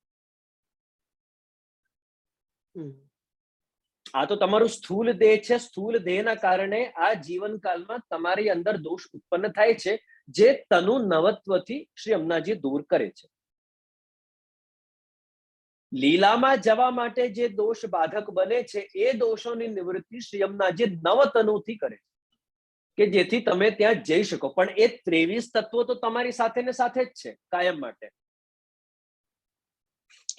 આ તો તમારું સ્થૂલ દેહ છે. સ્થૂલ દેહના કારણે આ જીવનકાળમાં તમારી અંદર દોષ ઉત્પન્ન થાય છે, જે તનુ નવત્વથી શ્રી અમ્માજી દૂર કરે છે. લીલામાં જવા માટે જે દોષ બાધક બને છે, એ દોષોની નિવૃત્તિ શ્રી અમ્માજી નવતનુથી કરે છે, કે જેથી તમે ત્યાં જઈ શકો. પણ એ 23 તત્વો તો તમારી સાથે ને સાથે જ છે કાયમ માટે.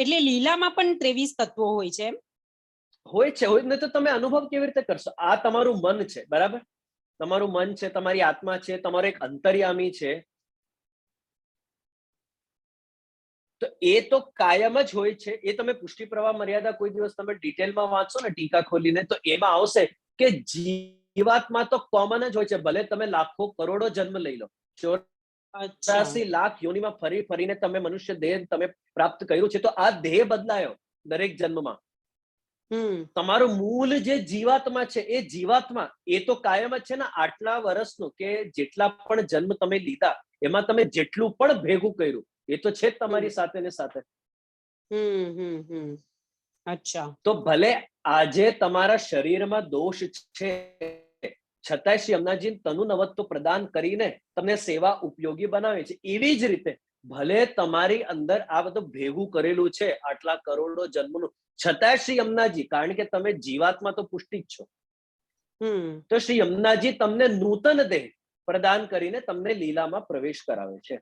એટલે લીલામાં પણ 23 તત્વો હોય છે? હોય છે. હોય ને તો તમે અનુભવ કેવી રીતે કરશો? આ તમારું મન છે, બરાબર? તમારું મન છે, તમારી આત્મા છે, તમારો એક અંતર્યામી છે. તો એ તો કાયમ જ હોય છે. એ તમે પુષ્ટિ પ્રવાહ મર્યાદા કોઈ દિવસ તમે ડિટેલમાં વાંચશો ને ટીકા ખોલીને, તો એમાં આવશે કે જીવાત્મા તો કોમન જ હોય છે. ભલે તમે લાખો કરોડો જન્મ લઈ લો, 84 લાખ યોનિમાં ફરી ફરીને તમે મનુષ્ય દેહ તમે પ્રાપ્ત કર્યું છે, તો આ દેહ બદલાયો દરેક જન્મમાં. તમારું મૂળ જે જીવાત્મા છે, એ જીવાત્મા એ તો કાયમ જ છે ને. આટલા વર્ષનું કે જેટલા પણ જન્મ તમે લીધા, એમાં તમે જેટલું પણ ભેગું કર્યું, એ તો છે જ તમારી સાથે ને સાથે. અચ્છા. તો ભલે આજે તમારા શરીરમાં દોષ છે, છતાંય શ્રી અમ્માજી તનુ નવત્વ પ્રદાન કરીને તમને સેવા ઉપયોગી બનાવે છે. એવી જ રીતે ભલે તમારી અંદર આ બધું ભેગું કરેલું છે આટલા કરોડો જન્મનું, છતાંય શ્રી અમ્માજી, કારણ કે તમે જીવાત્મા તો પુષ્ટિ જ છો, તો શ્રી અમ્માજી તમને નૂતન દેહ પ્રદાન કરીને તમને લીલામાં પ્રવેશ કરાવે છે.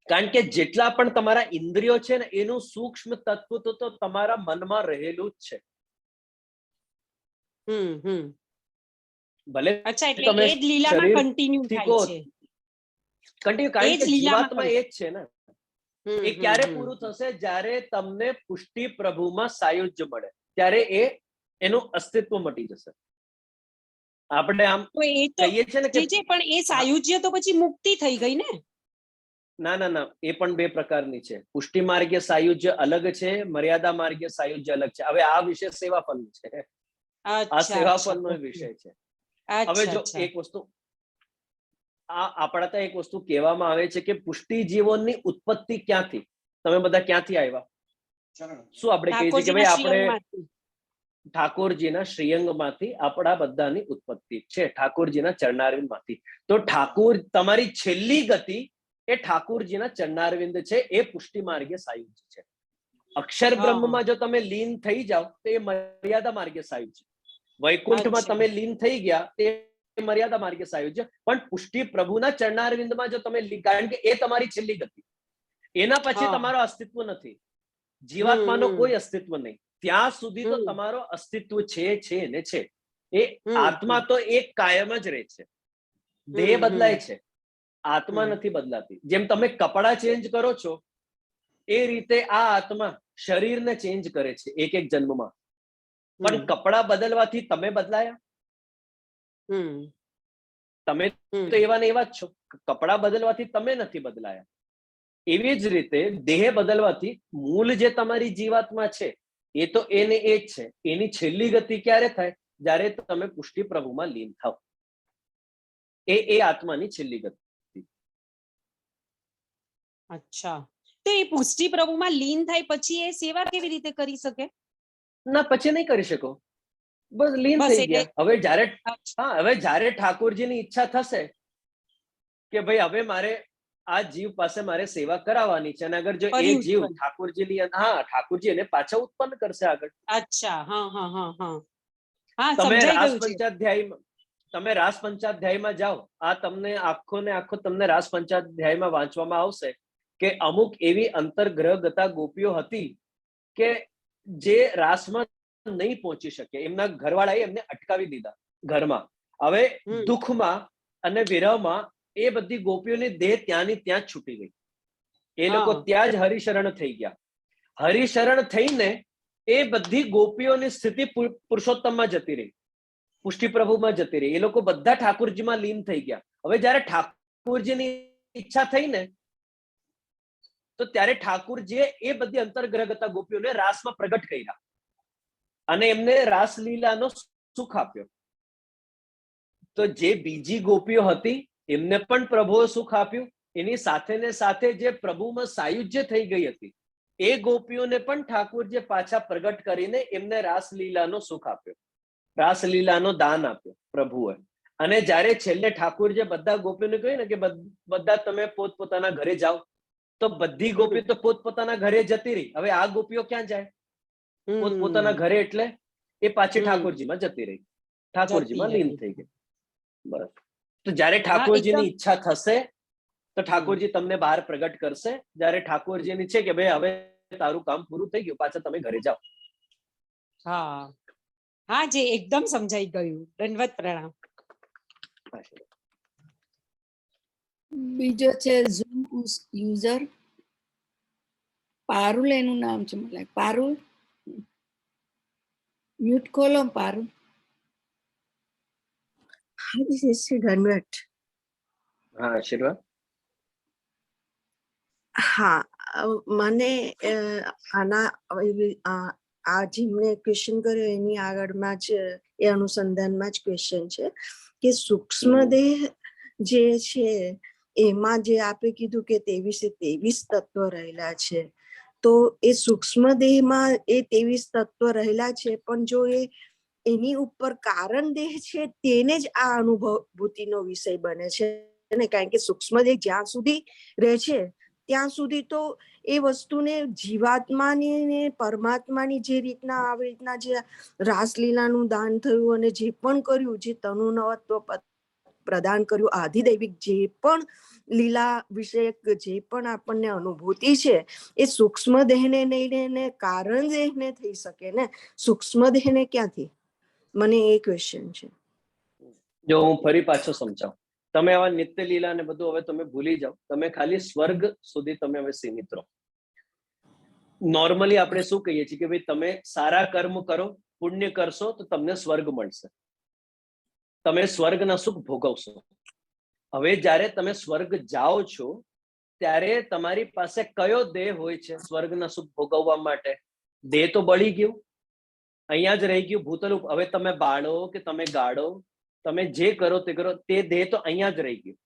કારણ કે જેટલા પણ તમારા ઇન્દ્રિયો છે ને, એનું સૂક્ષ્મ તત્વ તો તમારા મનમાં રહેલું જ છે. ભલે તમે એ જ લીલામાં કન્ટિન્યુ થાય છે. કન્ટિન્યુ, કારણ કે જીવાત્મા એ જ છે ને. એ ક્યારે પૂરું થશે? જ્યારે તમને પુષ્ટિ પ્રભુમાં સાયુજ્ય મળે, ત્યારે એનું અસ્તિત્વ મટી જશે. આપણે આમ કહીએ છીએ ને કે પણ એ સાયુજ્ય તો પછી મુક્તિ થઈ ગઈ ને? ના ના ના, એ પણ 2 પ્રકારની છે. પુષ્ટિ માર્ગીય સાયુજ્ય અલગ છે, મર્યાદા માર્ગીય સાયુજ્ય અલગ છે. હવે આ વિષય સેવા ફલ છે. આ સેવા ફલનો વિષય છે. હવે જો એક વસ્તુ આપણા ત્યાં એક વસ્તુ કહેવામાં આવે છે કે પુષ્ટિ જીવોની ઉત્પત્તિ ક્યાંથી? તમે બધા ક્યાંથી આવ્યા? શું આપણે કહીએ છીએ કે ભાઈ આપણે ઠાકોરજીના શ્રીઅંગમાંથી આપણા બધાની ઉત્પત્તિ છે, ઠાકોરજીના ચરણારવિંદમાંથી. તો ઠાકોર, તમારી છેલ્લી ગતિ એ ઠાકોરજીના ચરણારવિંદ છે. એ પુષ્ટિ માર્ગીય સાયુજ્ય છે. અક્ષર બ્રહ્મમાં જો તમે લીન થઈ જાઓ તો એ મર્યાદા માર્ગીય સાયુજ્ય. વૈકુંઠમાં તમે લીન થઈ ગયા તે મર્યાદા માર્ગીય સાયુજ્ય. પણ પુષ્ટિ પ્રભુના ચરણારવિંદમાં જો તમે, કારણ કે એ તમારી છેલ્લી ગતિ, એના પછી તમારો અસ્તિત્વ નથી. જીવાત્માનો કોઈ અસ્તિત્વ નહીં. ત્યાં સુધી તો તમારો અસ્તિત્વ છે ને છે. એ આત્મા તો એક કાયમ જ રહે છે. દેહ બદલાય છે, આત્મા નથી બદલાતી. જેમ તમે કપડા ચેન્જ કરો છો, એ રીતે આ આત્મા શરીરને ચેન્જ કરે છે એક એક જન્મમાં. પણ કપડા બદલવાથી તમે બદલાયા? તમે તો એવા ને એવા જ છો. કપડા બદલવાથી તમે નથી બદલાયા. એવી જ રીતે દેહ બદલવાથી મૂળ જે તમારી જીવાત્મા છે, એ તો એને એ જ છે. એની છેલ્લી ગતિ ક્યારે થાય? જ્યારે તમે પુષ્ટિ પ્રભુમાં લીન થાવ. એ આત્માની છેલ્લી ગતિ. અચ્છા. તો એ પુષ્ટિ પ્રભુમાં લીન થાય પછી એ સેવા કેવી રીતે કરી શકે? ના પછી નહીં કરી શકો, બસ લીન બસ થઈ એટલે ગયા. હવે જ્યારે અચ્છા, હવે જ્યારે ઠાકોરજીની ઈચ્છા થશે કે ભાઈ હવે મારે આ જીવ પાસે મારે સેવા કરાવવાની છે, અને અગર જો એ ફરી જીવ ઉત્પન્ન. ઠાકોરજીની, ઠાકોરજી એને પાછા ઉત્પન્ન કરશે આગળ. અચ્છા, હા હા હા હા હા, તમે સમજાઈ રાસ ગયું છે. પંચાધ્યાયમાં તમે રાસ પંચાધ્યાયમાં જાઓ, આ તમને આખો ને આખો તમને રાસ પંચાધ્યાયમાં વાંચવામાં આવશે કે અમુક એવી અંતર્ગ્રહગતા ગોપીઓ હતી કે જે રાસમાં નહીં પહોંચી શકે, એમના ઘરવાળાએ એમને અટકાવી દીધા ઘરમાં. હવે હમ. દુઃખમાં અને વિરહમાં એ બધી ગોપીઓની દેહ ત્યાંની ત્યાં જ છૂટી ગઈ. એ લોકો હા. ત્યાં જ હરિશરણ થઈ ગયા. હરિશરણ થઈને એ બધી ગોપીઓની સ્થિતિ પુરુષોત્તમમાં જતી રહી, પુષ્ટિ પ્રભુમાં જતી રહી. એ લોકો બધા ઠાકોરજીમાં લીન થઈ ગયા. હવે જ્યારે ઠાકોરજીની ઈચ્છા થઈ ને, તો ત્યારે ઠાકોરજીએ એ બધી અંતર્ગ્રહગતા ગોપીઓને રાસમાં પ્રગટ કર્યા અને એમને રાસલીલાનો સુખ આપ્યો. તો જે બીજી ગોપીઓ હતી એમને પણ પ્રભુએ સુખ આપ્યું. એની સાથે ને સાથે જે પ્રભુમાં સાયુજ્ય થઈ ગઈ હતી એ ગોપીઓને પણ ઠાકોરજીએ પાછા પ્રગટ કરીને એમને રાસલીલાનો સુખ આપ્યો, રાસલીલાનો દાન આપ્યો પ્રભુએ. અને જ્યારે છેલ્લે ઠાકોરજીએ બધા ગોપીઓને કહ્યું ને કે બધા તમે પોતપોતાના ઘરે જાઓ, તો બધી ગોપીઓ તો પોતપોતાના ઘરે જતી રહી. હવે આ ગોપીઓ ક્યાં જાય? પોતપોતાના ઘરે, એટલે એ પાછી ઠાકોરજીમાં જતી રહી, ઠાકોરજીમાં લીન થઈ ગઈ. બસ. તો જ્યારે હા, ઠાકોરજીની એકદમ. ઈચ્છા થશે તો ઠાકોરજી તમને બહાર પ્રગટ કરશે. જ્યારે ઠાકોરજીની છે કે ભાઈ હવે તારું કામ પૂરું થઈ ગયું, પાછા તમે ઘરે જાઓ. હા હા, જે એકદમ સમજાઈ ગયું. દંડવત પ્રણામ. બીજો છે ઝૂમ યુઝર પારુલ, એનું નામ છે. મને લાગે પારુલ, મ્યુટ ખોલો પારુલ. દંડવત. હા, આશીર્વાદ. હા, મને આના આ જેમને ક્વેશ્ચન કર્યો એની આગળમાં જ એ અનુસંધાનમાં જ ક્વેશ્ચન છે કે સૂક્ષ્મ દેહ જે છે એમાં જે આપે કીધું કે 23 તત્વ રહેલા છે, તો એ સૂક્ષ્મ દેહમાં એ 23 તત્વ રહેલા છે, પણ જો એની ઉપર કારણ દેહ છે તેને જ આ અનુભૂતિનો વિષય બને છે ને. કારણ કે સૂક્ષ્મ દેહ જ્યાં સુધી રહે છે ત્યાં સુધી તો એ વસ્તુને જીવાત્માની ને પરમાત્માની જે રીતના આવી રીતના જે રાસલીલાનું દાન થયું અને જે પણ કર્યું, જે તનુનવત્વ પ્રદાન કર્યું, આધિદૈવિક જે પણ લીલા વિષયક જે પણ આપણને અનુભૂતિ છે એ સૂક્ષ્મ દેહને લઈને કારણ દેહને થઈ શકે ને. સૂક્ષ્મ દેહને ક્યાંથી? મને એ ક્વેશ્ચન છે. જો હું ફરી પાછો સમજાવું, તમે આવા નિત્ય લીલા ને બધું હવે તમે ભૂલી જાઓ. તમે ખાલી સ્વર્ગ સુધી તમે હવે સીમિત રહો. નોર્મલી આપણે શું કહીએ છીએ કે ભાઈ તમે સારા કર્મ કરો, પુણ્ય કરશો તો તમને સ્વર્ગ મળશે, તમે સ્વર્ગના સુખ ભોગવશો. હવે જ્યારે તમે સ્વર્ગ જાઓ છો ત્યારે તમારી પાસે કયો દેહ હોય છે સ્વર્ગના સુખ ભોગવવા માટે? દેહ તો બળી ગયું, અહીંયા જ રહી ગયું ભૂતલ. હવે તમે બાળો કે તમે ગાળો, તમે જે કરો તે કરો, તે દેહ તો અહીંયા જ રહી ગયું.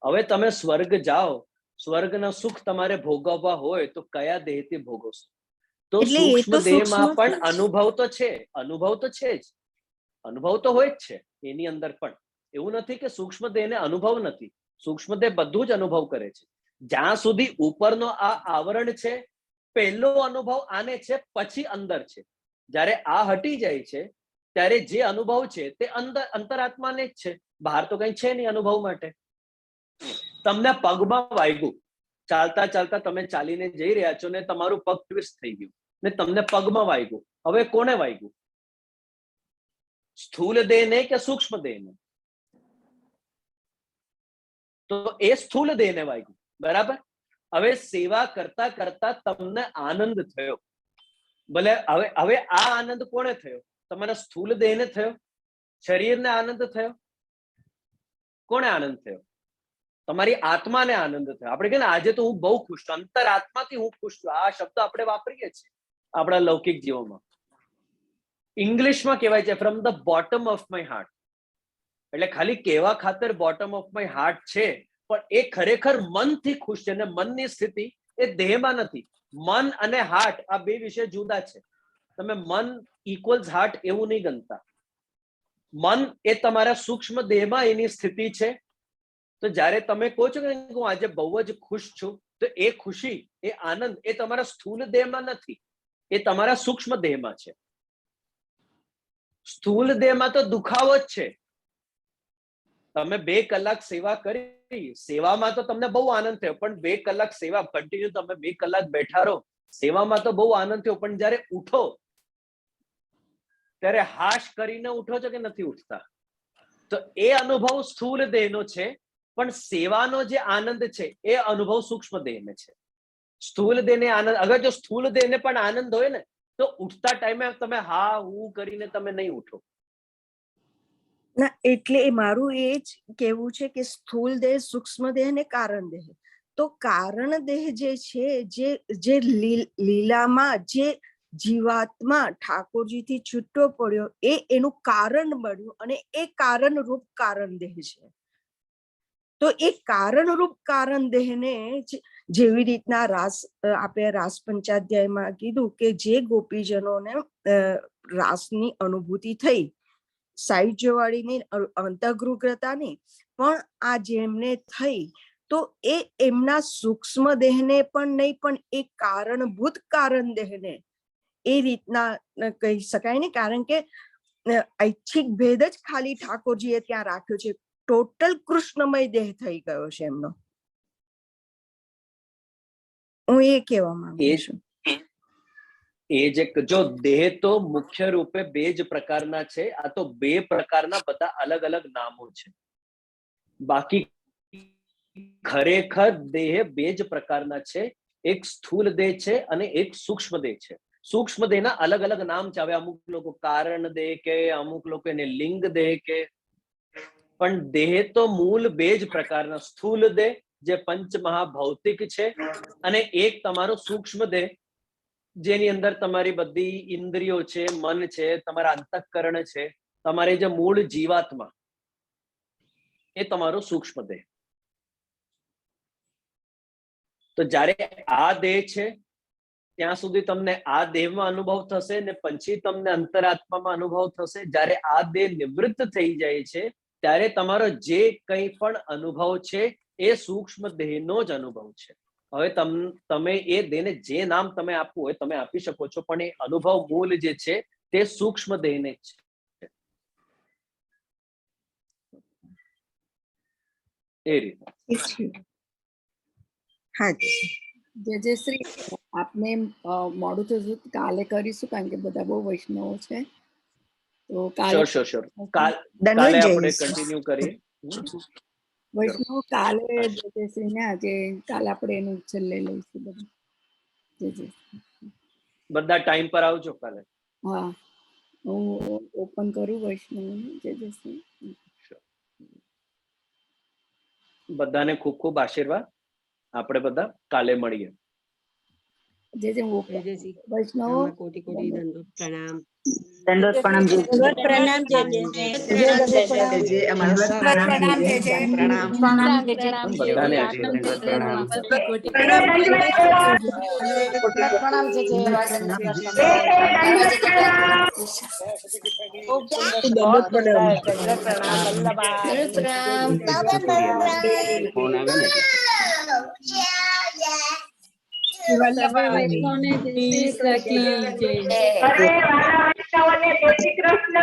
હવે તમે સ્વર્ગ જાઓ, સ્વર્ગના સુખ તમારે ભોગવવા હોય તો કયા દેહથી ભોગવશો? તો એટલે એ સૂક્ષ્મ તો દેહમાં સૂક્ષ્મ પણ અનુભવ તો છે, અનુભવ તો છે જ, અનુભવ તો હોય જ છે એની અંદર પણ. એવું નથી કે સૂક્ષ્મ દેહને અનુભવ નથી, સૂક્ષ્મ દેહ બધું જ અનુભવ કરે છે. જ્યાં સુધી ઉપરનો આ આવરણ છે, પહેલો અનુભવ આને છે, પછી અંદર છે. જ્યારે આ હટી જાય છે ત્યારે જે અનુભવ છે તે અંતરાત્માને જ છે, બહાર તો કઈ છે નહીં અનુભવ માટે. તમને પગમાં વાગ્યું, ચાલતા ચાલતા તમે ચાલીને જઈ રહ્યા છો ને તમારું પગ ટ્વિસ્ટ થઈ ગયું ને તમને પગમાં વાગ્યું. હવે કોને વાગ્યું? સ્થૂલ દેહને કે સૂક્ષ્મ દેહને? તો એ સ્થૂલ દેહને વાગ્યું, બરાબર. હવે સેવા કરતા કરતા તમને આનંદ થયો, ભલે હવે આ આનંદ કોને થયો? તમારા સ્થૂલ દેહને થયો, શરીરને આનંદ થયો? કોને આનંદ થયો? તમારી આત્માને આનંદ થયો. આપણે કહીએ ને આજે તો હું બહુ ખુશ છું, અંતરાત્માથી હું ખુશ છું. આ શબ્દ આપણે વાપરીએ છીએ આપણા લૌકિક જીવનમાં. ઇંગ્લિશમાં કહેવાય છે from the bottom of my heart. એટલે ખાલી કહેવા ખાતર બોટમ ઓફ માય હાર્ટ છે, પણ એ ખરેખર મનથી ખુશ છે. અને મનની સ્થિતિ એ દેહમાં નથી. મન અને હાર્ટ આ બે વિષય જુદા છે. તમે મન ઇક્વલ્સ હાર્ટ એવું નહીં ગણતા. મન એ તમારા સૂક્ષ્મ દેહમાં એની સ્થિતિ છે. તો જ્યારે તમે કહો છો કે હું આજે બહુ જ ખુશ છું, તો એ ખુશી, એ આનંદ એ તમારા સ્થૂલ દેહમાં નથી, એ તમારા સૂક્ષ્મ દેહમાં છે. સ્થૂલ દેહમાં તો દુખાવો જ છે. તમે 2 કલાક સેવા કરી, સેવામાં તો તમને બહુ આનંદ થયો, પણ 2 કલાક સેવા કન્ટિન્યુ તમે 2 કલાક બેઠા રહો, સેવામાં તો બહુ આનંદ થયો, પણ જ્યારે ઉઠો ત્યારે હાશ કરીને ઉઠો છો કે નથી ઉઠતા? તો એ અનુભવ સ્થૂલ દેહનો છે, પણ સેવાનો જે આનંદ છે એ અનુભવ સૂક્ષ્મ દેહને છે. સ્થૂલ દેહને આનંદ, અગર જો સ્થૂલ દેહને પણ આનંદ હોય ને, તો ઉઠતા ટાઈમે તમે હા હું કરીને તમે નહીં ઉઠો. ના, એટલે એ મારું એ જ કહેવું છે કે સ્થૂલ દેહ, સૂક્ષ્મ દેહ ને કારણ દેહ. તો કારણ દેહ જે છે, જે લીલામાં જે જીવાત્મા ઠાકોરજીથી છૂટો પડ્યો, એનું કારણ બન્યું, અને એ કારણ રૂપ કારણ દેહ છે. તો એ કારણ રૂપ કારણ દેહને જેવી રીતના આપણે રાસ પંચાધ્યાયમાં કીધું કે જે ગોપીજનોને રાસની અનુભૂતિ થઈ, સાહિત્યવાળીની અંતઃગૃહતાની પણ આ જેમને થઈ, તો એ એમના સૂક્ષ્મ દેહને પણ નહીં, પણ એ કારણભૂત કારણ દેહને એ રીતના કહી શકાય ને. કારણ કે ઐચ્છિક ભેદ જ ખાલી ઠાકોરજીએ ત્યાં રાખ્યો છે, ટોટલ કૃષ્ણમય દેહ થઈ ગયો છે એમનો. હું એ કહેવા માંગુ છું. એ જે જો દેહ તો મુખ્ય રૂપે 2 જ પ્રકારના છે. આ તો 2 પ્રકારના બધા અલગ અલગ નામો છે. બાકી ખરેખર દેહ 2 જ પ્રકારના છે. એક સ્થૂલ દેહ છે અને એક સૂક્ષ્મ દેહ છે. સૂક્ષ્મ દેહના અલગ અલગ નામ છે. હવે અમુક લોકો કારણ દેહ કે, અમુક લોકો એને લિંગ દેહ કે, પણ દેહ તો મૂળ 2 જ પ્રકારના. સ્થૂલ દેહ જે પંચ મહાભૌતિક છે, અને એક તમારો સૂક્ષ્મ દેહ જેની અંદર તમારી બધી ઇન્દ્રિયો છે, મન છે, તમારા અંતઃકરણ છે, તમારી જે મૂળ જીવાત્મા, એ તમારો સૂક્ષ્મ દેહ. તો જ્યારે આ દેહ છે ત્યાં સુધી તમને આ દેહમાં અનુભવ થશે, ને પછી તમને અંતરાત્મામાં અનુભવ થશે. જ્યારે આ દેહ નિવૃત્ત થઈ જાય છે ત્યારે તમારો જે કંઈ પણ અનુભવ છે એ સૂક્ષ્મ દેહનો જ અનુભવ છે. હવે તમે એ દેહને જે નામ તમે આપવું હોય તમે આપી શકો છો, પણ એ અનુભવ મૂળ જે છે તે સૂક્ષ્મ દેહને જ છે. એ રીતે. હા, જે શ્રી આપને મોડું થયું, કાલે કરીશું, કારણ કે બધા બહુ વૈષ્ણવો છે. તો કાલે શ્યોર કાલે આપણે કન્ટિન્યુ કરીએ. વૈષ્ણવ કાલે જે શ્રી ને આજે કાલે આપણે એનું છેલ્લે લઈશું બધું. બધા ટાઈમ પર આવજો કાલે. હા, હું ઓપન કરું વૈષ્ણવ. જે શ્રી બધાને ખૂબ ખૂબ આશીર્વાદ. આપણે બધા કાલે મળીએ. જે વૈષ્ણવો કોટી કોટી દંડોત પ્રણામ. દંડોત પ્રણામ. દંડોત પ્રણામ. જય જય અમારો પ્રણામ. બધાને આશીર્વાદ. પ્રણામ છે. ખૂબ સુંદર દંડોત પ્રણામ. પ્રણામ વલ્લભાઈ. ફોન આવે ને એટલે. સર્વ વૈષ્ણવને જય શ્રી કૃષ્ણ. અરે વાલા વૈષ્ણવને જય શ્રી કૃષ્ણ.